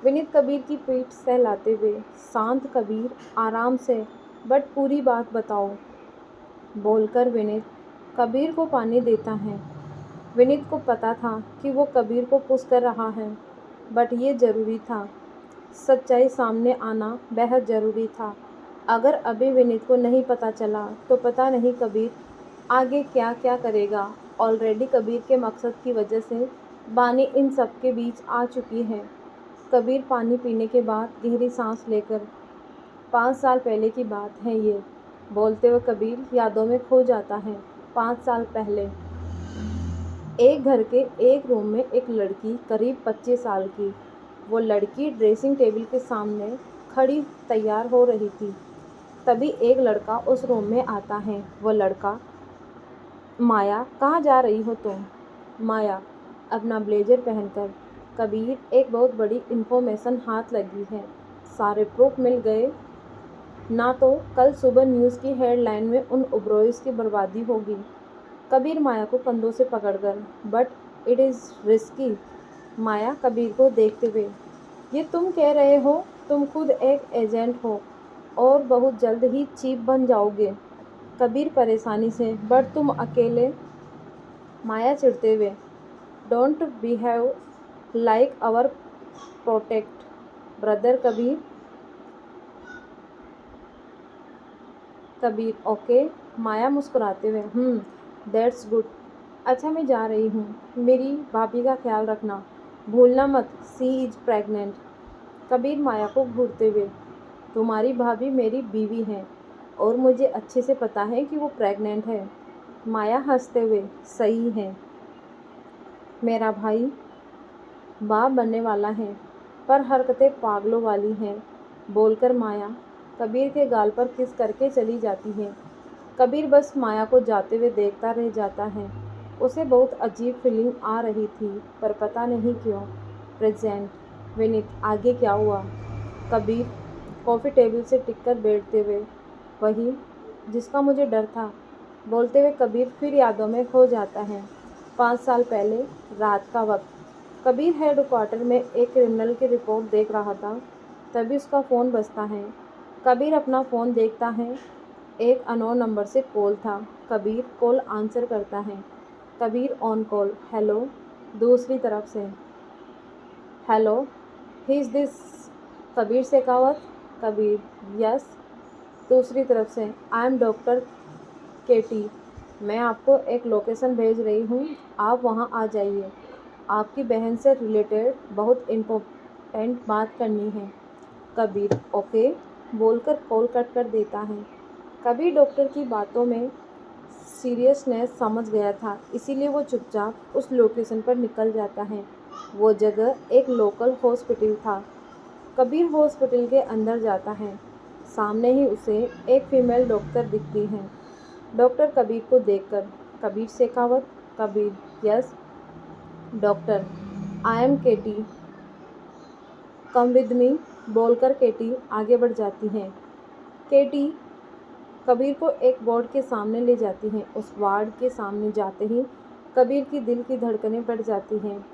विनीत कबीर की पीठ सहलाते हुए, शांत कबीर, आराम से, बट पूरी बात बताओ, बोलकर विनीत कबीर को पानी देता है। विनीत को पता था कि वो कबीर को पुश कर रहा है, बट ये ज़रूरी था। सच्चाई सामने आना बेहद ज़रूरी था। अगर अभी विनीत को नहीं पता चला तो पता नहीं कबीर आगे क्या क्या करेगा। ऑलरेडी कबीर के मकसद की वजह से बानी इन सब के बीच आ चुकी है। कबीर पानी पीने के बाद गहरी सांस लेकर 5 साल पहले की बात है ये, बोलते हुए कबीर यादों में खो जाता है। 5 साल पहले एक घर के एक रूम में एक लड़की करीब 25 साल की, वो लड़की ड्रेसिंग टेबल के सामने खड़ी तैयार हो रही थी। तभी एक लड़का उस रूम में आता है। वो लड़का, माया कहाँ जा रही हो तुम? माया अपना ब्लेजर पहनकर। कबीर एक बहुत बड़ी इन्फॉर्मेशन हाथ लगी है, सारे प्रूफ मिल गए ना तो कल सुबह न्यूज़ की हेडलाइन में उन उब्रोइस की बर्बादी होगी। कबीर माया को कंधों से पकड़कर, बट इट इज़ रिस्की। माया कबीर को देखते हुए, ये तुम कह रहे हो? तुम खुद एक एजेंट हो और बहुत जल्द ही चीफ बन जाओगे। कबीर परेशानी से, बट तुम अकेले? माया चिढ़ते हुए, don't behave like our protect brother Kabir. Kabir okay. Maya मुस्कुराते हुए, दैट्स गुड। अच्छा मैं जा रही हूँ, मेरी भाभी का ख्याल रखना, भूलना मत, सी इज प्रेग्नेंट। कबीर माया को घूरते हुए, तुम्हारी भाभी मेरी बीवी है और मुझे अच्छे से पता है कि वो प्रेग्नेंट है। माया हंसते हुए, सही है, मेरा भाई बाप बनने वाला है पर हरकतें पागलों वाली हैं, बोलकर माया कबीर के गाल पर किस करके चली जाती है। कबीर बस माया को जाते हुए देखता रह जाता है। उसे बहुत अजीब फीलिंग आ रही थी पर पता नहीं क्यों। प्रेजेंट विनीत, आगे क्या हुआ? कबीर कॉफ़ी टेबल से टिककर बैठते हुए, वही जिसका मुझे डर था, बोलते हुए कबीर फिर यादों में खो जाता है। 5 साल पहले रात का वक्त, कबीर हेडक्वार्टर में एक क्रिमिनल की रिपोर्ट देख रहा था। तभी उसका फ़ोन बजता है। कबीर अपना फ़ोन देखता है, एक अननोन नंबर से कॉल था। कबीर कॉल आंसर करता है। Kabir on call, hello. दूसरी तरफ से, hello, he is this Kabir Shekhawat? Kabir, yes. दूसरी तरफ से, आई एम डॉक्टर केटी, मैं आपको एक लोकेशन भेज रही हूँ, आप वहाँ आ जाइए, आपकी बहन से रिलेटेड बहुत इम्पोर्टेंट बात करनी है। कबीर ओके बोलकर कॉल कट कर देता है। कबीर डॉक्टर की बातों में सीरियसनेस समझ गया था, इसीलिए वो चुपचाप उस लोकेशन पर निकल जाता है। वो जगह एक लोकल हॉस्पिटल था। कबीर हॉस्पिटल के अंदर जाता है। सामने ही उसे एक फीमेल डॉक्टर दिखती है। डॉक्टर कबीर को देखकर, Kabir Shekhawat? Kabir, yes doctor, I am Katie, come with me, बोलकर केटी आगे बढ़ जाती है। केटी कबीर को एक वार्ड के सामने ले जाती हैं। उस वार्ड के सामने जाते ही कबीर की दिल की धड़कनें बढ़ जाती हैं।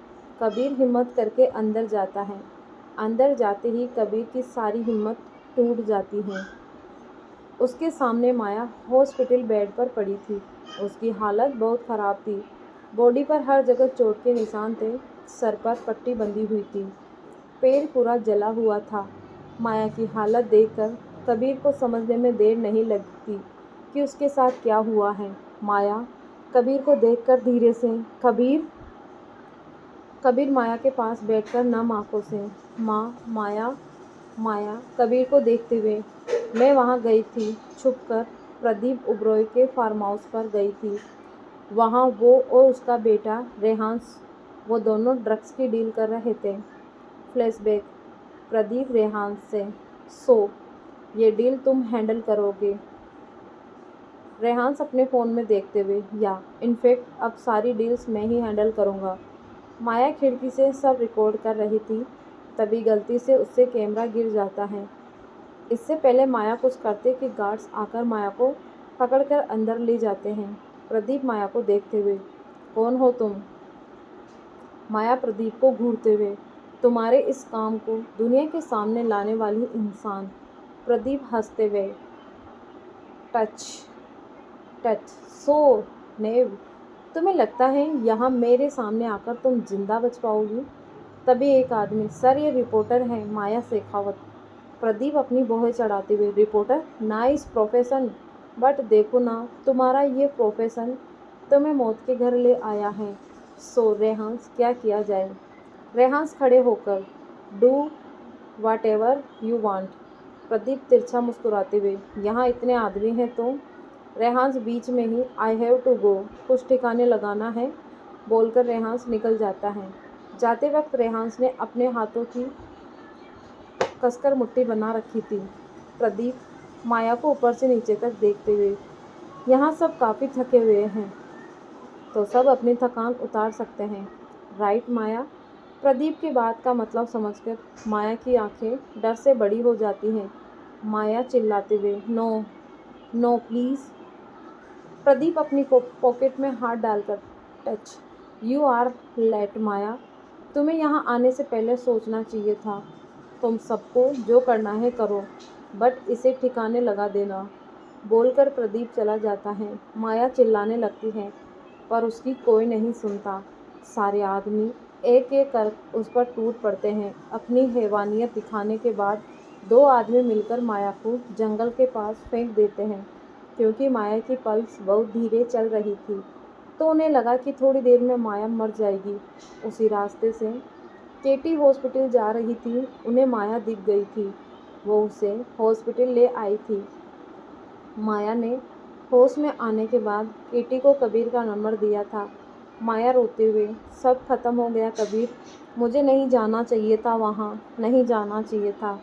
कबीर हिम्मत करके अंदर जाता है। अंदर जाते ही कबीर की सारी हिम्मत टूट जाती है। उसके सामने माया हॉस्पिटल बेड पर पड़ी थी। उसकी हालत बहुत ख़राब थी। बॉडी पर हर जगह चोट के निशान थे। सर पर पट्टी बंधी हुई थी। पैर पूरा जला हुआ था। माया की हालत देखकर कबीर को समझने में देर नहीं लगती कि उसके साथ क्या हुआ है। माया कबीर को देखकर धीरे से, कबीर। कबीर माया के पास बैठकर नम आंखों से, माँ, माया। माया कबीर को देखते हुए, मैं वहाँ गई थी, छुपकर प्रदीप उबरॉय के फार्म हाउस पर गई थी। वहाँ वो और उसका बेटा रेहांस, वो दोनों ड्रग्स की डील कर रहे थे। फ्लैशबैक, प्रदीप रेहांस से, सो ये डील तुम हैंडल करोगे? रेहांस अपने फ़ोन में देखते हुए, या इनफैक्ट अब सारी डील्स मैं ही हैंडल करूँगा। माया खिड़की से सब रिकॉर्ड कर रही थी। तभी गलती से उससे कैमरा गिर जाता है। इससे पहले माया कुछ करते कि गार्ड्स आकर माया को पकड़कर अंदर ले जाते हैं। प्रदीप माया को देखते हुए, कौन हो तुम? माया प्रदीप को घूरते हुए, तुम्हारे इस काम को दुनिया के सामने लाने वाली इंसान। प्रदीप हंसते हुए, टच टच, सो नेव, तुम्हें लगता है यहाँ मेरे सामने आकर तुम जिंदा बच पाओगी? तभी एक आदमी, सर ये रिपोर्टर है माया शेखावत। प्रदीप अपनी भौहें चढ़ाते हुए, रिपोर्टर नाइस प्रोफेशन, बट देखो ना तुम्हारा ये प्रोफेशन तुम्हें मौत के घर ले आया है। सो रेहांस क्या किया जाए? रेहांस खड़े होकर, do watt ever you want. Pradeep तिरछा मुस्कुराते हुए, यहाँ इतने आदमी हैं तो? रेहांस बीच में ही, आई हैव टू गो, कुछ ठिकाने लगाना है बोलकर रेहांस निकल जाता है। जाते वक्त रेहांस ने अपने हाथों की कसकर मुट्ठी बना रखी थी। प्रदीप माया को ऊपर से नीचे तक देखते हुए, यहाँ सब काफ़ी थके हुए हैं तो सब अपनी थकान उतार सकते हैं, राइट माया? प्रदीप की बात का मतलब समझकर माया की आंखें डर से बड़ी हो जाती हैं। माया चिल्लाते हुए, नो नो प्लीज़। प्रदीप अपनी पॉकेट में हाथ डालकर, टच, यू आर लेट माया, तुम्हें यहाँ आने से पहले सोचना चाहिए था। तुम सबको जो करना है करो, बट इसे ठिकाने लगा देना, बोलकर प्रदीप चला जाता है। माया चिल्लाने लगती है पर उसकी कोई नहीं सुनता। सारे आदमी एक एक कर उस पर टूट पड़ते हैं। अपनी हैवानियत दिखाने के बाद दो आदमी मिलकर माया को जंगल के पास फेंक देते हैं। क्योंकि माया की पल्स बहुत धीरे चल रही थी तो उन्हें लगा कि थोड़ी देर में माया मर जाएगी। उसी रास्ते से केटी हॉस्पिटल जा रही थी, उन्हें माया दिख गई थी। वो उसे हॉस्पिटल ले आई थी। माया ने होश में आने के बाद केटी को कबीर का नंबर दिया था। माया रोते हुए, सब खत्म हो गया कबीर, मुझे नहीं जाना चाहिए था वहाँ, नहीं जाना चाहिए था।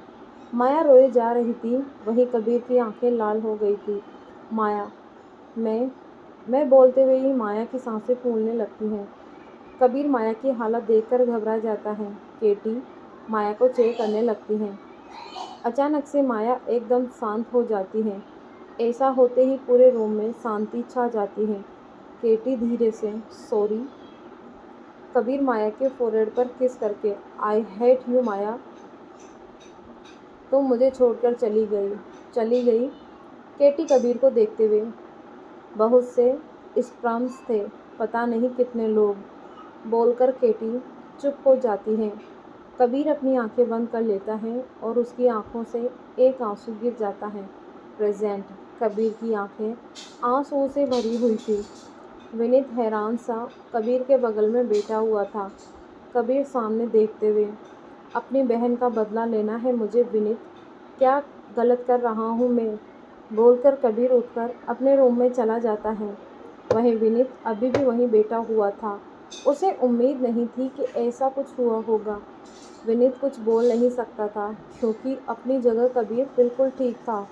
माया रोए जा रही थी, वहीं कबीर की आंखें लाल हो गई थी। माया, मैं बोलते हुए ही माया की सांसें फूलने लगती हैं। कबीर माया की हालत देखकर घबरा जाता है। केटी माया को चेक करने लगती है। अचानक से माया एकदम शांत हो जाती है। ऐसा होते ही पूरे रूम में शांति छा जाती है। केटी धीरे से, सॉरी। कबीर माया के फोrehead पर किस करके, आई हेट यू माया, तुम मुझे छोड़कर चली गई। केटी कबीर को देखते हुए, बहुत से स्पर्म्स थे, पता नहीं कितने लोग, बोलकर केटी चुप हो जाती है। कबीर अपनी आंखें बंद कर लेता है और उसकी आंखों से एक आंसू गिर जाता है। प्रेजेंट कबीर की आंखें आंसुओं से भरी हुई थी। विनीत हैरान सा कबीर के बगल में बैठा हुआ था। कबीर सामने देखते हुए, अपनी बहन का बदला लेना है मुझे विनीत, क्या गलत कर रहा हूँ मैं, बोलकर कबीर उठकर अपने रूम में चला जाता है। वहीं विनीत अभी भी वहीं बैठा हुआ था। उसे उम्मीद नहीं थी कि ऐसा कुछ हुआ होगा। विनीत कुछ बोल नहीं सकता था क्योंकि अपनी जगह कबीर बिल्कुल ठीक था।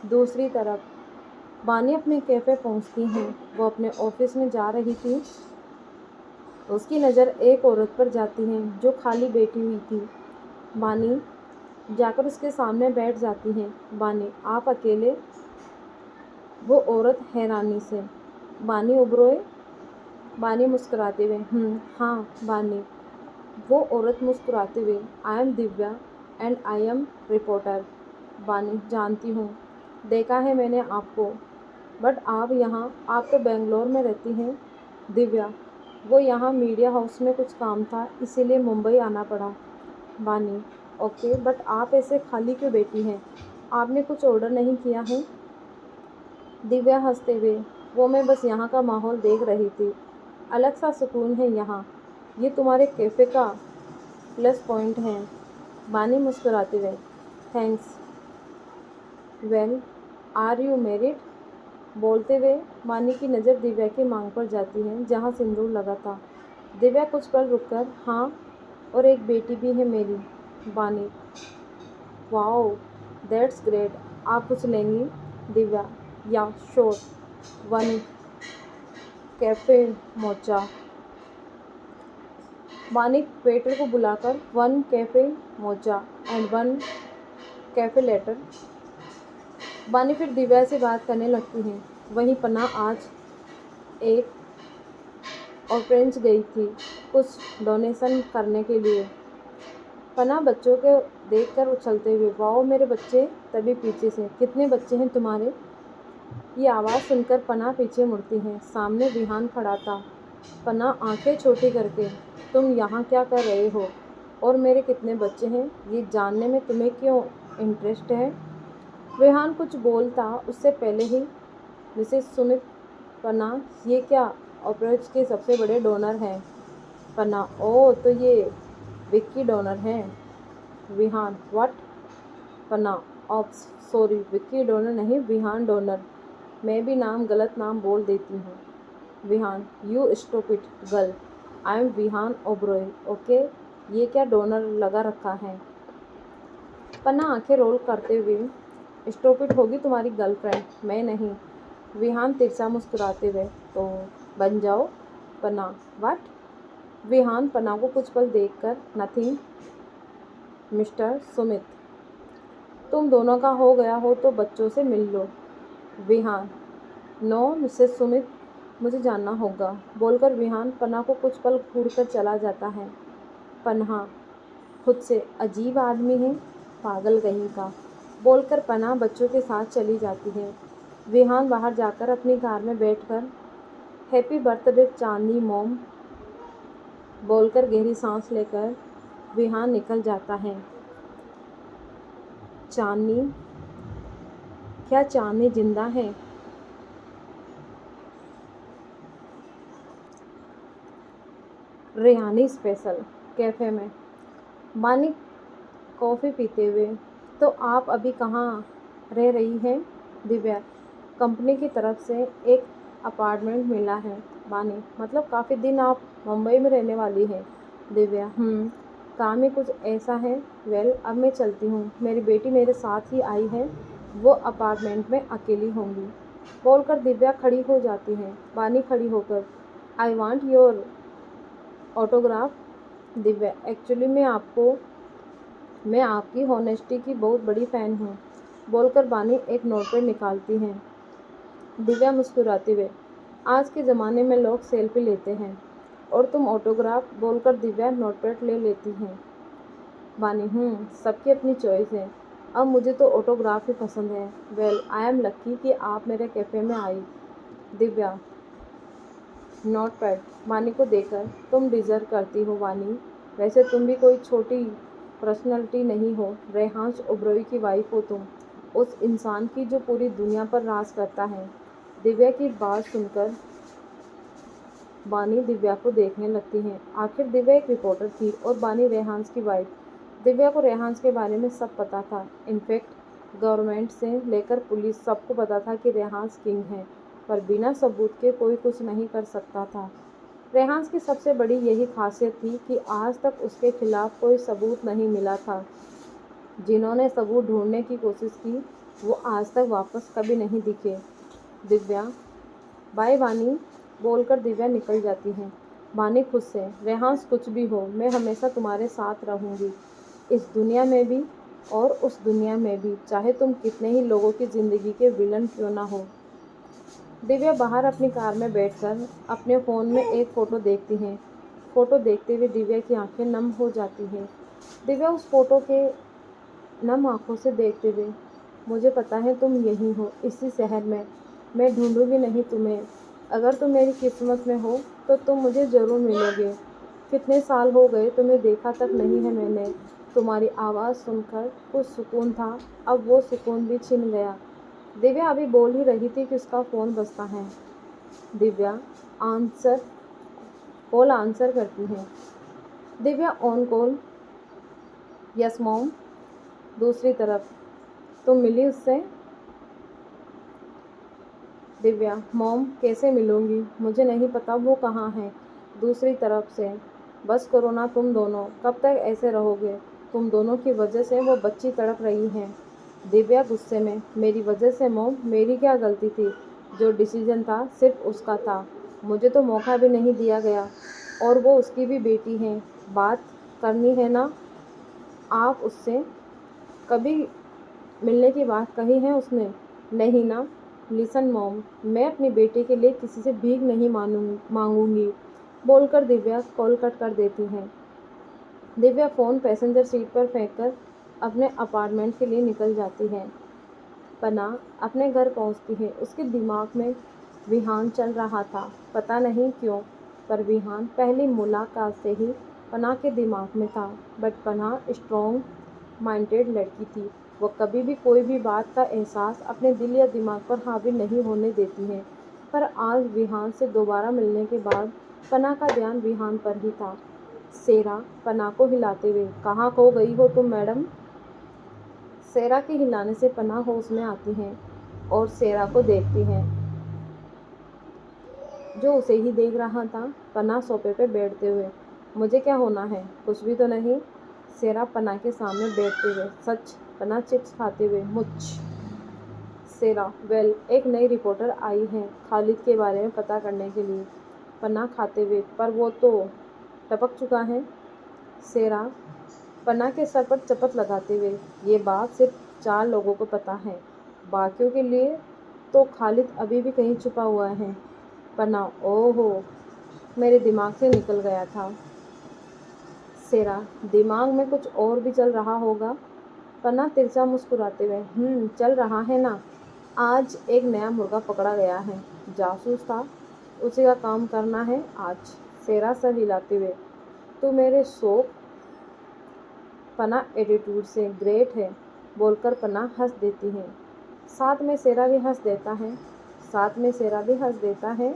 दूसरी तरफ बानी अपने कैफ़े पहुंचती हैं। वो अपने ऑफिस में जा रही थी। उसकी नज़र एक औरत पर जाती है जो खाली बैठी हुई थी। बानी जाकर उसके सामने बैठ जाती हैं। बानी, आप अकेले? वो औरत हैरानी से, बानी उबरोए? बानी मुस्कुराते हुए, हाँ बानी। वो औरत मुस्कुराते हुए, I am Divya and I M reporter. बानी, जानती हूँ, देखा है मैंने आपको, बट आप तो बेंगलोर में रहती हैं। दिव्या, वो यहाँ मीडिया हाउस में कुछ काम था इसीलिए मुंबई आना पड़ा। बानी, ओके, बट आप ऐसे खाली क्यों बैठी हैं, आपने कुछ ऑर्डर नहीं किया है? दिव्या हंसते हुए, वो मैं बस यहाँ का माहौल देख रही थी, अलग सा सुकून है यहाँ, ये तुम्हारे कैफ़े का प्लस पॉइंट है। बानी मुस्कुराते हुए, thanks. Well, are you married? बोलते हुए बानी की नज़र दिव्या की मांग पर जाती है जहाँ सिंदूर लगा था। दिव्या कुछ पल रुककर, हाँ, और एक बेटी भी है मेरी। बानी, वाओ, दैट्स ग्रेट, आप कुछ लेंगी? Divya, yeah sure, one cafe mocha. Bani waiter को बुलाकर, one cafe mocha and one cafe latte. Bani फिर दिव्या से बात करने लगती हैं। वहीं पन्ना आज एक ऑर्फेनेज गई थी कुछ डोनेशन करने के लिए। पन्ना बच्चों को देखकर उछलते हुए, वाओ मेरे बच्चे, तभी पीछे से, कितने बच्चे हैं तुम्हारे? ये आवाज़ सुनकर पन्ना पीछे मुड़ती है। सामने विहान खड़ा था। पन्ना आंखें छोटी करके, तुम यहाँ क्या कर रहे हो और मेरे कितने बच्चे हैं ये जानने में तुम्हें क्यों इंटरेस्ट है? रेहान कुछ बोलता उससे पहले ही मिसेस सुमित, पन्ना, ये क्या अप्रोच के सबसे बड़े डोनर हैं। पन्ना, ओह तो ये विक्की डोनर हैं। Vihaan, what? Panna, oops, sorry, Vicky donor नहीं, विहान डोनर। मैं भी गलत नाम बोल देती हूँ। Vihaan, you stupid girl, I am Vihaan Oberoi, okay. ये क्या डोनर लगा रखा है? पन्ना आंखें रोल करते हुए, स्टूपिड होगी तुम्हारी गर्लफ्रेंड, मैं नहीं। विहान तिरछा मुस्कुराते हुए, तो बन जाओ। पन्ना, व्हाट? विहान पन्ना को कुछ पल देखकर, नथिंग मिस्टर सुमित, तुम दोनों का हो गया हो तो बच्चों से मिल लो। विहान, नो मिसेस सुमित, मुझे जानना होगा, बोलकर विहान पन्ना को कुछ पल घूरकर चला जाता है। पन्ना खुद से अजीब आदमी है, पागल कहीं का, बोलकर पन्ना बच्चों के साथ चली जाती है। विहान बाहर जाकर अपनी कार में बैठकर हैप्पी बर्थडे चांदनी मॉम बोलकर गहरी सांस लेकर विहान निकल जाता है। चांदनी, क्या चांदनी जिंदा है? रेहानी स्पेशल कैफ़े में बानी कॉफ़ी पीते हुए, तो आप अभी कहाँ रह रही हैं? दिव्या, कंपनी की तरफ से एक अपार्टमेंट मिला है। बानी, मतलब काफ़ी दिन आप मुंबई में रहने वाली हैं? दिव्या, काम ही कुछ ऐसा है। वेल, अब मैं चलती हूँ, मेरी बेटी मेरे साथ ही आई है, वो अपार्टमेंट में अकेली होंगी, बोलकर दिव्या खड़ी हो जाती है। बानी खड़ी होकर, I want your autograph. Divya, actually मैं आपकी हॉनेस्टी की बहुत बड़ी फ़ैन हूँ, बोलकर बानी एक नोटपैड निकालती है। दिव्या मुस्कुराते हुए, आज के ज़माने में लोग सेल्फी लेते हैं और तुम ऑटोग्राफ, बोलकर दिव्या नोटपैड ले लेती हैं। बानी, सबकी अपनी चॉइस है, अब मुझे तो ऑटोग्राफ ही पसंद है। वेल, आई एम लकी कि आप मेरे कैफ़े में आई। दिव्या नोटपैड वानी को देकर, तुम डिज़र्व करती हो वानी, वैसे तुम भी कोई छोटी पर्सनैलिटी नहीं हो, रेहांस ओबरॉय की वाइफ हो तुम, उस इंसान की जो पूरी दुनिया पर राज करता है। दिव्या की बात सुनकर बानी दिव्या को देखने लगती हैं। आखिर दिव्या एक रिपोर्टर थी और बानी रेहांस की वाइफ। दिव्या को रेहांस के बारे में सब पता था। इनफैक्ट गवर्नमेंट से लेकर पुलिस सबको पता था कि रेहांस किंग है, पर बिना सबूत के कोई कुछ नहीं कर सकता था। रेहांस की सबसे बड़ी यही खासियत थी कि आज तक उसके खिलाफ कोई सबूत नहीं मिला था। जिन्होंने सबूत ढूंढने की कोशिश की, वो आज तक वापस कभी नहीं दिखे। दिव्या, बाय बानी, बोलकर दिव्या निकल जाती है। बानी खुद से, रेहांस कुछ भी हो, मैं हमेशा तुम्हारे साथ रहूँगी, इस दुनिया में भी और उस दुनिया में भी, चाहे तुम कितने ही लोगों की ज़िंदगी के विलन क्यों ना हो। दिव्या बाहर अपनी कार में बैठकर अपने फ़ोन में एक फ़ोटो देखती हैं। फ़ोटो देखते हुए दिव्या की आंखें नम हो जाती हैं। दिव्या उस फ़ोटो के नम आंखों से देखते हुए, मुझे पता है तुम यहीं हो, इसी शहर में, मैं ढूंढूंगी नहीं तुम्हें, अगर तुम मेरी किस्मत में हो तो तुम मुझे ज़रूर मिलोगे। कितने साल हो गए तुम्हें देखा तक नहीं है मैंने, तुम्हारी आवाज़ सुनकर कुछ सुकून था, अब वो सुकून भी छिन गया। दिव्या अभी बोल ही रही थी कि उसका फ़ोन बजता है। दिव्या कॉल आंसर करती है। Divya on call, yes mom. दूसरी तरफ, तुम मिली उससे? दिव्या, मॉम कैसे मिलूँगी, मुझे नहीं पता वो कहाँ है। दूसरी तरफ से, बस करो ना तुम दोनों, कब तक ऐसे रहोगे, तुम दोनों की वजह से वो बच्ची तड़प रही हैं। दिव्या गुस्से में, मेरी वजह से मॉम, मेरी क्या गलती थी, जो डिसीजन था सिर्फ उसका था, मुझे तो मौका भी नहीं दिया गया, और वो उसकी भी बेटी है, बात करनी है ना आप उससे, कभी मिलने की बात कही है उसने? नहीं ना। लिसन मॉम, मैं अपनी बेटी के लिए किसी से भीख नहीं मांगूंगी, बोलकर दिव्या कॉल कट कर देती हैं। दिव्या फ़ोन पैसेंजर सीट पर फेंककर अपने अपार्टमेंट के लिए निकल जाती है। पन्ना अपने घर पहुंचती है। उसके दिमाग में विहान चल रहा था, पता नहीं क्यों, पर विहान पहली मुलाकात से ही पन्ना के दिमाग में था। बट पन्ना स्ट्रॉन्ग माइंडेड लड़की थी, वो कभी भी कोई भी बात का एहसास अपने दिल या दिमाग पर हावी नहीं होने देती हैं। पर आज विहान से दोबारा मिलने के बाद पन्ना का ध्यान विहान पर ही था। सेरा पन्ना को हिलाते हुए, कहाँ खो गई हो तुम मैडम? सेरा के हिलाने से पन्ना होश में आती हैं और सेरा को देखती हैं जो उसे ही देख रहा था। पन्ना सोफे पे बैठते हुए, मुझे क्या होना है? कुछ भी तो नहीं। सेरा पन्ना के सामने बैठते हुए, सच? पन्ना चिप्स खाते हुए, मुझ। सेरा, वेल, एक नई रिपोर्टर आई है खालिद के बारे में पता करने के लिए। पन्ना खाते हुए, पर वो तो टपक चुका है। सेरा पन्ना के सर पर चपत लगाते हुए, ये बात सिर्फ 4 लोगों को पता है, बाकियों के लिए तो खालिद अभी भी कहीं छुपा हुआ है। पन्ना, ओहो, मेरे दिमाग से निकल गया था। सेरा, दिमाग में कुछ और भी चल रहा होगा। पन्ना तिरछा मुस्कुराते हुए, चल रहा है ना। आज एक नया मुर्गा पकड़ा गया है, जासूस था, उसी का काम करना है आज। सेरा सर हिलाते हुए, तू मेरे शौक। पन्ना एटीट्यूड से, ग्रेट है बोलकर पन्ना हंस देती है। साथ में सेरा भी हंस देता है।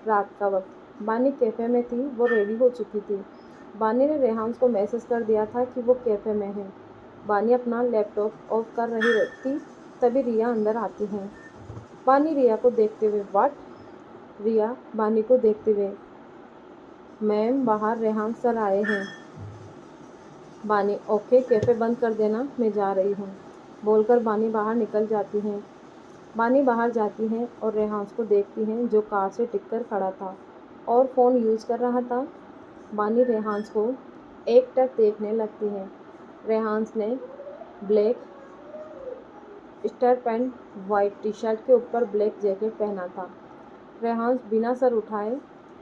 रात का वक्त, बानी कैफ़े में थी, वो रेडी हो चुकी थी। बानी ने रेहान को मैसेज कर दिया था कि वो कैफ़े में है। बानी अपना लैपटॉप ऑफ कर रही थी, तभी रिया अंदर आती है। बानी रिया को देखते हुए, व्हाट? रिया बानी को देखते हुए, मैम बाहर रेहान सर आए हैं। बानी, ओके, कैफ़े बंद कर देना, मैं जा रही हूँ बोलकर बानी बाहर निकल जाती हैं। बानी बाहर जाती हैं और रेहान को देखती हैं जो कार से टिककर खड़ा था और फ़ोन यूज़ कर रहा था। बानी रेहान को एकटक देखने लगती है। रेहान ने ब्लैक स्टर पैंट, वाइट टी शर्ट के ऊपर ब्लैक जैकेट पहना था। रेहान बिना सर उठाए,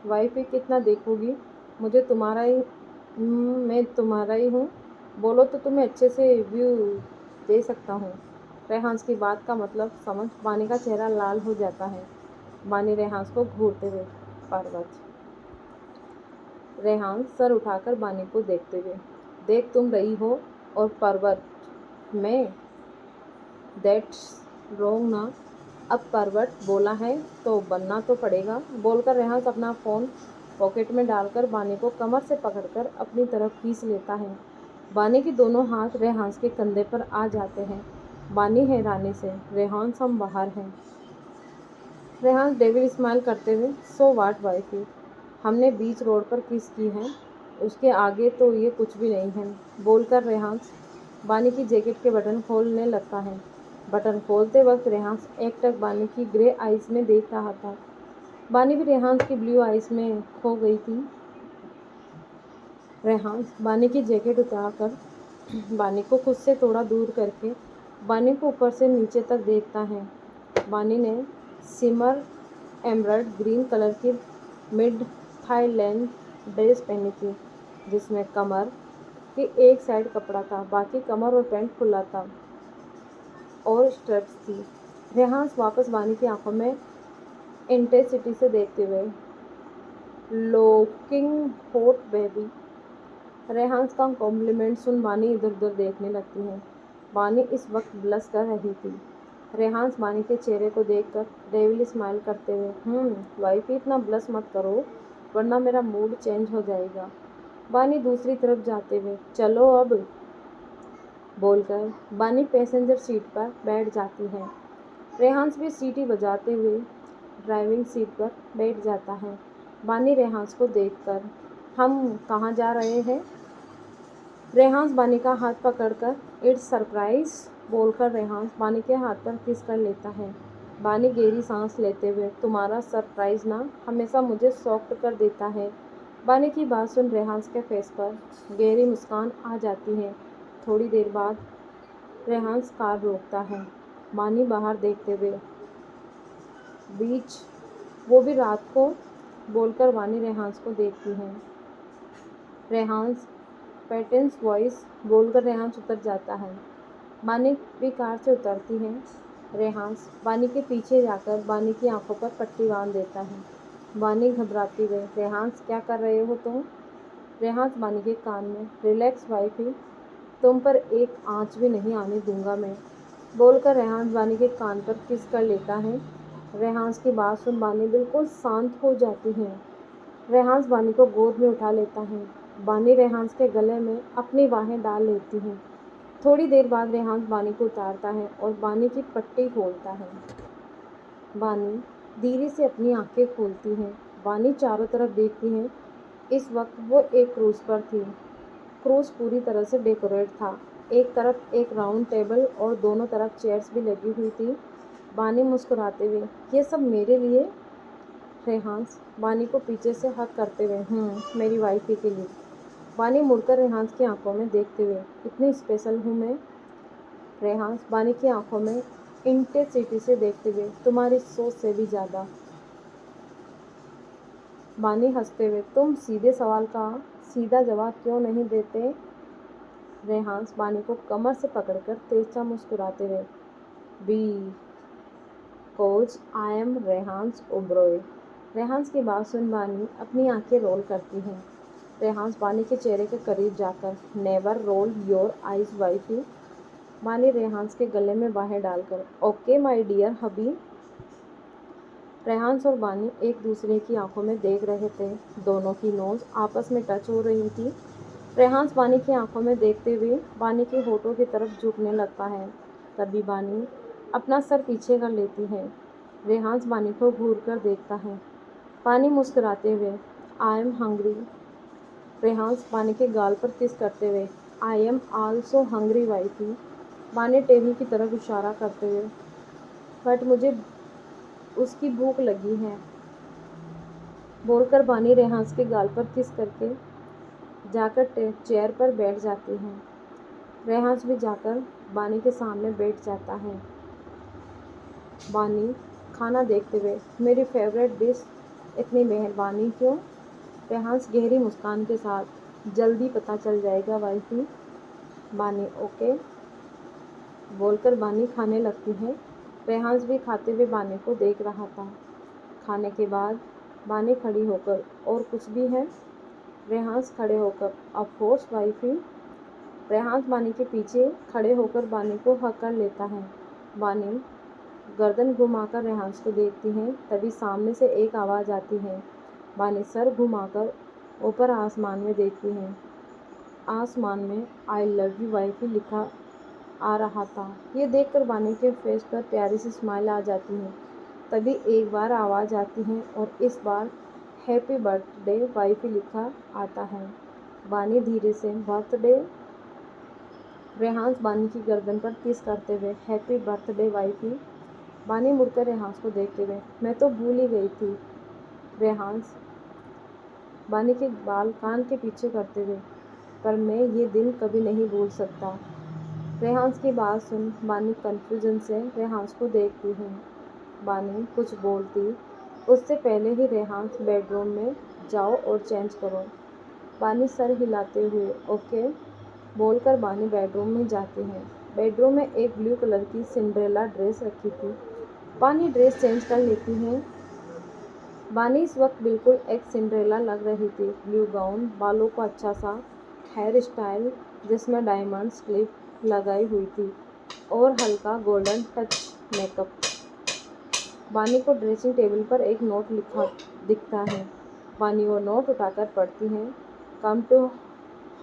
वाइफ ही कितना देखोगी, मैं तुम्हारा ही हूँ, बोलो तो तुम्हें अच्छे से व्यू दे सकता हूँ। रेहान की बात का मतलब समझ बानी का चेहरा लाल हो जाता है। बानी रेहान को घूरते हुए, पर्वत। रेहान सर उठाकर बानी को देखते हुए, देख तुम रही हो और पर्वत मैं, दैट्स रोंग ना। अब पर्वत बोला है तो बनना तो पड़ेगा बोलकर रेहान अपना फ़ोन पॉकेट में डालकर बानी को कमर से पकड़कर अपनी तरफ खींच लेता है। बानी के दोनों हाथ रेहान के कंधे पर आ जाते हैं। बानी हैरानी से, रेहान हम बाहर हैं। रेहान डेविल स्माइल करते हुए, सो वाट वाइफी, हमने बीच रोड पर किस की है, उसके आगे तो ये कुछ भी नहीं है बोलकर रेहान बानी की जैकेट के बटन खोलने लगता है। बटन खोलते वक्त रेहान एकटक बानी की ग्रे आइज़ में देख रहा था। बानी भी रेहान की ब्लू आइज़ में खो गई थी। रेहान बानी की जैकेट उतारकर बानी को खुद से थोड़ा दूर करके बानी को ऊपर से नीचे तक देखता है। बानी ने सिमर एमरल्ड ग्रीन कलर की मिड थाई लेंथ ड्रेस पहनी थी, जिसमें कमर की एक साइड कपड़ा था, बाकी कमर और पैंट खुला था और स्ट्रेप्स थी। रेहान वापस बानी की आंखों में इंटेंसिटी से देखते हुए, लुकिंग हॉट बेबी। रेहान का कॉम्प्लीमेंट सुन बानी इधर उधर देखने लगती है। बानी इस वक्त ब्लश कर रही थी। रेहान बानी के चेहरे को देखकर डेविल स्माइल करते हुए, वाइफ इतना ब्लश मत करो वरना मेरा मूड चेंज हो जाएगा। बानी दूसरी तरफ जाते हुए, चलो अब बोलकर बानी पैसेंजर सीट पर बैठ जाती है। रेहान भी सीटी बजाते हुए ड्राइविंग सीट पर बैठ जाता है। बानी रेहान को देखकर, हम कहाँ जा रहे हैं? रेहान बानी का हाथ पकड़कर, इट्स सरप्राइज बोलकर रेहान बानी के हाथ पर किस कर लेता है। बानी गहरी सांस लेते हुए, तुम्हारा सरप्राइज ना हमेशा मुझे शॉक्ड कर देता है। बानी की बात सुन रेहान के फेस पर गहरी मुस्कान आ जाती है। थोड़ी देर बाद रेहान कार रोकता है। बानी बाहर देखते हुए, बीच, वो भी रात को बोलकर बानी रेहान को देखती है। रेहान पैटेंस वॉइस बोलकर रेहान उतर जाता है। बानी भी कार से उतरती है। रेहान बानी के पीछे जाकर बानी की आंखों पर पट्टी बांध देता है। बानी घबराती हुई, रेहान क्या कर रहे हो तुम? रेहान बानी के कान में, रिलैक्स वाइफी, तुम पर एक आँच भी नहीं आने दूंगा मैं, बोलकर रेहान बानी के कान पर किस कर लेता है। रेहान्स की बात सुन बानी बिल्कुल शांत हो जाती है। रेहान्स बानी को गोद में उठा लेता है। बानी रेहान्स के गले में अपनी बाहें डाल लेती है। थोड़ी देर बाद रेहान्स बानी को उतारता है और बानी की पट्टी खोलता है। बानी धीरे से अपनी आंखें खोलती है। बानी चारों तरफ देखती है। इस वक्त वो एक क्रूज पर थी। क्रूज पूरी तरह से डेकोरेट था। एक तरफ एक राउंड टेबल और दोनों तरफ चेयर्स भी लगी हुई थी। बानी मुस्कुराते हुए, ये सब मेरे लिए? रेहान्स बानी को पीछे से हक करते हुए, मेरी वाइफी के लिए। बानी मुड़कर रेहान्स की आंखों में देखते हुए, इतनी स्पेशल हूँ मैं? रेहान्स बानी की आंखों में इंटेंसिटी से देखते हुए, तुम्हारी सोच से भी ज़्यादा। बानी हंसते हुए, तुम सीधे सवाल का सीधा जवाब क्यों नहीं देते? रेहान्स बानी को कमर से पकड़कर तेजा मुस्कुराते हुए, be coach I am Rehaans Oberoi. रेहान्स की बात सुन बानी अपनी आंखें रोल करती है। रेहान्स बानी के चेहरे के करीब जाकर, never roll your eyes wifey. Bani Rehans के गले में बाहें डालकर, okay my dear hubby. Rehans और बानी एक दूसरे की आंखों में देख रहे थे। दोनों की नोज आपस में टच हो रही थी। रेहान्स बानी की आंखों में देखते हुए बानी के होठों की तरफ झुकने लगता है। तभी बानी अपना सर पीछे कर लेती है। रेहान्स बानी को घूर कर देखता है। बानी मुस्कुराते हुए, आई एम हंग्री। रेहान्स बानी के गाल पर किस करते हुए, I am also hungry wifey. बानी टेबल की तरफ इशारा करते हुए, बट मुझे उसकी भूख लगी है, बोलकर बानी रेहान्स के गाल पर किस करके जाकर चेयर पर बैठ जाती है। रेहान्स भी जाकर बानी के सामने बैठ जाता है। बानी खाना देखते हुए, मेरी फेवरेट डिश, इतनी मेहरबानी क्यों? रेहान्स गहरी मुस्कान के साथ, जल्दी पता चल जाएगा वाइफी। बानी ओके, बोलकर बानी खाने लगती है। रेहान्स भी खाते हुए बानी को देख रहा था। खाने के बाद बानी खड़ी होकर, और कुछ भी है? रेहान्स खड़े होकर, ऑफ कोर्स वाइफी। रेहान्स बानी के पीछे खड़े होकर बानी को हक कर लेता है। बानी गर्दन घुमाकर रेहान्स को देखती है। तभी सामने से एक आवाज़ आती है। बानी सर घुमाकर ऊपर आसमान में देखती है। आसमान में आई लव यू वाइफी लिखा आ रहा था। ये देखकर बानी के फेस पर प्यारी सी स्माइल आ जाती है। तभी एक बार आवाज़ आती है और इस बार हैप्पी बर्थडे वाइफी लिखा आता है। बानी धीरे से, बर्थडे? रेहान्स बानी की गर्दन पर किस करते हुए, हैप्पी बर्थडे वाइफी। बानी मुड़कर रेहान्स को देखते हुए, मैं तो भूल ही गई थी। रेहान्स बानी के बाल कान के पीछे करते हुए, पर मैं ये दिन कभी नहीं भूल सकता। रेहान्स की बात सुन बानी कन्फ्यूजन से रेहान्स को देखती है। बानी कुछ बोलती उससे पहले ही रेहान्स, बेडरूम में जाओ और चेंज करो। बानी सर हिलाते हुए, ओके, बोलकर बानी बेडरूम में जाती है। बेडरूम में एक ब्लू कलर की सिंड्रेला ड्रेस रखी थी। बानी ड्रेस चेंज कर लेती है। बानी इस वक्त बिल्कुल एक सिंड्रेला लग रही थी। ब्लू गाउन, बालों को अच्छा सा हेयर स्टाइल जिसमें डायमंड्स क्लिप लगाई हुई थी और हल्का गोल्डन टच मेकअप। बानी को ड्रेसिंग टेबल पर एक नोट लिखा दिखता है। बानी वो नोट उठाकर पढ़ती है, कम टू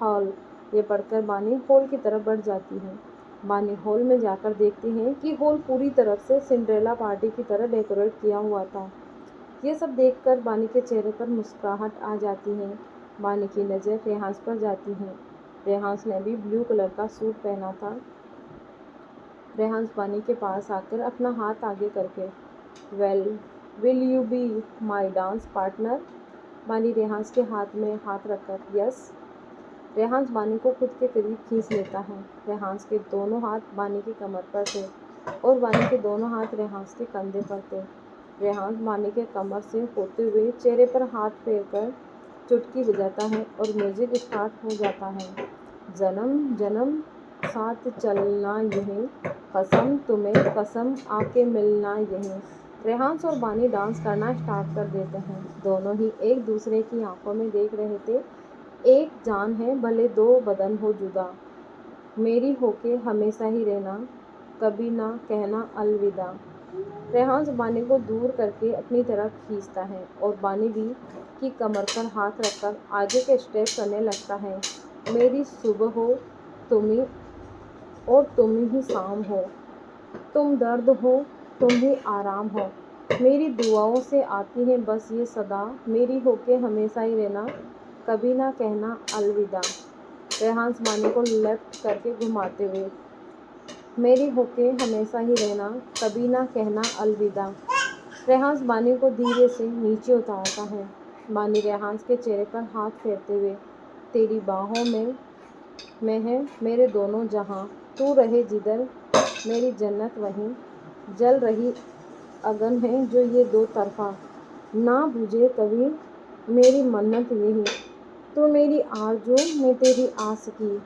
हॉल। ये पढ़कर बानी हॉल की तरफ बढ़ जाती है। बानी हॉल में जाकर देखती है कि हॉल पूरी तरफ से सिंड्रेला पार्टी की तरह डेकोरेट किया हुआ था। ये सब देखकर बानी के चेहरे पर मुस्कुराहट आ जाती है। बानी की नज़र रेहान्स पर जाती है। रेहान्स ने भी ब्लू कलर का सूट पहना था। रेहान्स बानी के पास आकर अपना हाथ आगे करके, well will you be my dance partner? बानी रेहान्स के हाथ में हाथ रखकर, यस। रेहान्स बानी को खुद के करीब खींच लेता है। रेहान्स के दोनों हाथ बानी की कमर पर थे और बानी के दोनों हाथ रेहान्स के कंधे पर थे। रेहान्स बानी के कमर से होते हुए चेहरे पर हाथ फेरकर चुटकी बजाता है और म्यूजिक स्टार्ट हो जाता है। जन्म जन्म साथ चलना यहीं, कसम तुम्हें कसम आके मिलना यहीं। रेहान्स और बानी डांस करना स्टार्ट कर देते हैं। दोनों ही एक दूसरे की आंखों में देख रहे थे। एक जान है भले दो बदन हो जुदा। मेरी होके हमेशा ही रहना, कभी ना कहना अलविदा। रेहान बानी को दूर करके अपनी तरफ खींचता है और बानी भी की कमर पर हाथ रखकर आगे के स्टेप करने लगता है। मेरी सुबह हो तुम ही और तुम ही शाम हो, तुम दर्द हो तुम ही आराम हो, मेरी दुआओं से आती है बस ये सदा, मेरी होके हमेशा ही रहना, कभी ना कहना अलविदा। रेहान बानी को लेफ्ट करके घुमाते हुए, मेरी होके हमेशा ही रहना, कभी ना कहना अलविदा। रेहान बानी को धीरे से नीचे उतारता है। बानी रेहान के चेहरे पर हाथ फेरते हुए, तेरी बाहों में है मेरे दोनों जहां, तू रहे जिधर मेरी जन्नत वहीं, जल रही अगन है जो ये दो तरफा, ना बुझे कभी मेरी मन्नत यही, तू मेरी आरज़ू मैं तेरी आशिकी,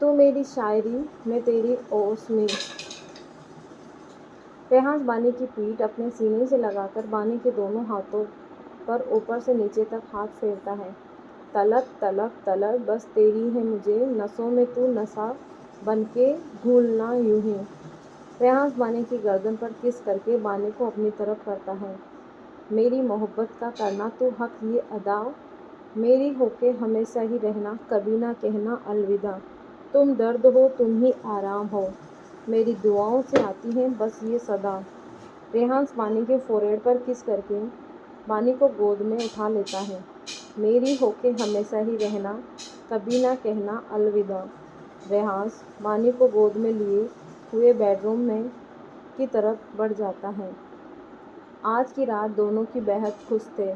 तू मेरी शायरी मैं तेरी ओसमी। रेहान बानी की पीठ अपने सीने से लगाकर बानी के दोनों हाथों पर ऊपर से नीचे तक हाथ फेरता है। तलब तलब तलब बस तेरी है मुझे, नसों में तू नशा बनके घूलना यूं ही। रेहान बानी की गर्दन पर किस करके बानी को अपनी तरफ करता है। मेरी मोहब्बत का करना तू हक ये अदा, मेरी होके हमेशा ही रहना, कभी ना कहना अलविदा। तुम दर्द हो तुम ही आराम हो, मेरी दुआओं से आती हैं बस ये सदा। रेहान बानी के फोरहेड पर किस करके बानी को गोद में उठा लेता है। मेरी होके हमेशा ही रहना, कभी ना कहना अलविदा। रेहान बानी को गोद में लिए हुए बेडरूम में की तरफ बढ़ जाता है। आज की रात दोनों की बेहद खुश थे,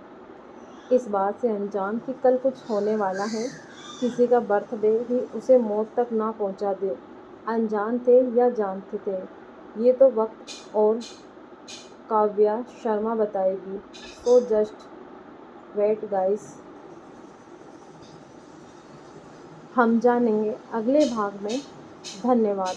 इस बात से अनजान कि कल कुछ होने वाला है, किसी का बर्थडे ही उसे मौत तक ना पहुंचा दे। अनजान थे या जानते थे, ये तो वक्त और काव्या शर्मा बताएगी। सो जस्ट वेट गाइस, हम जानेंगे अगले भाग में। धन्यवाद।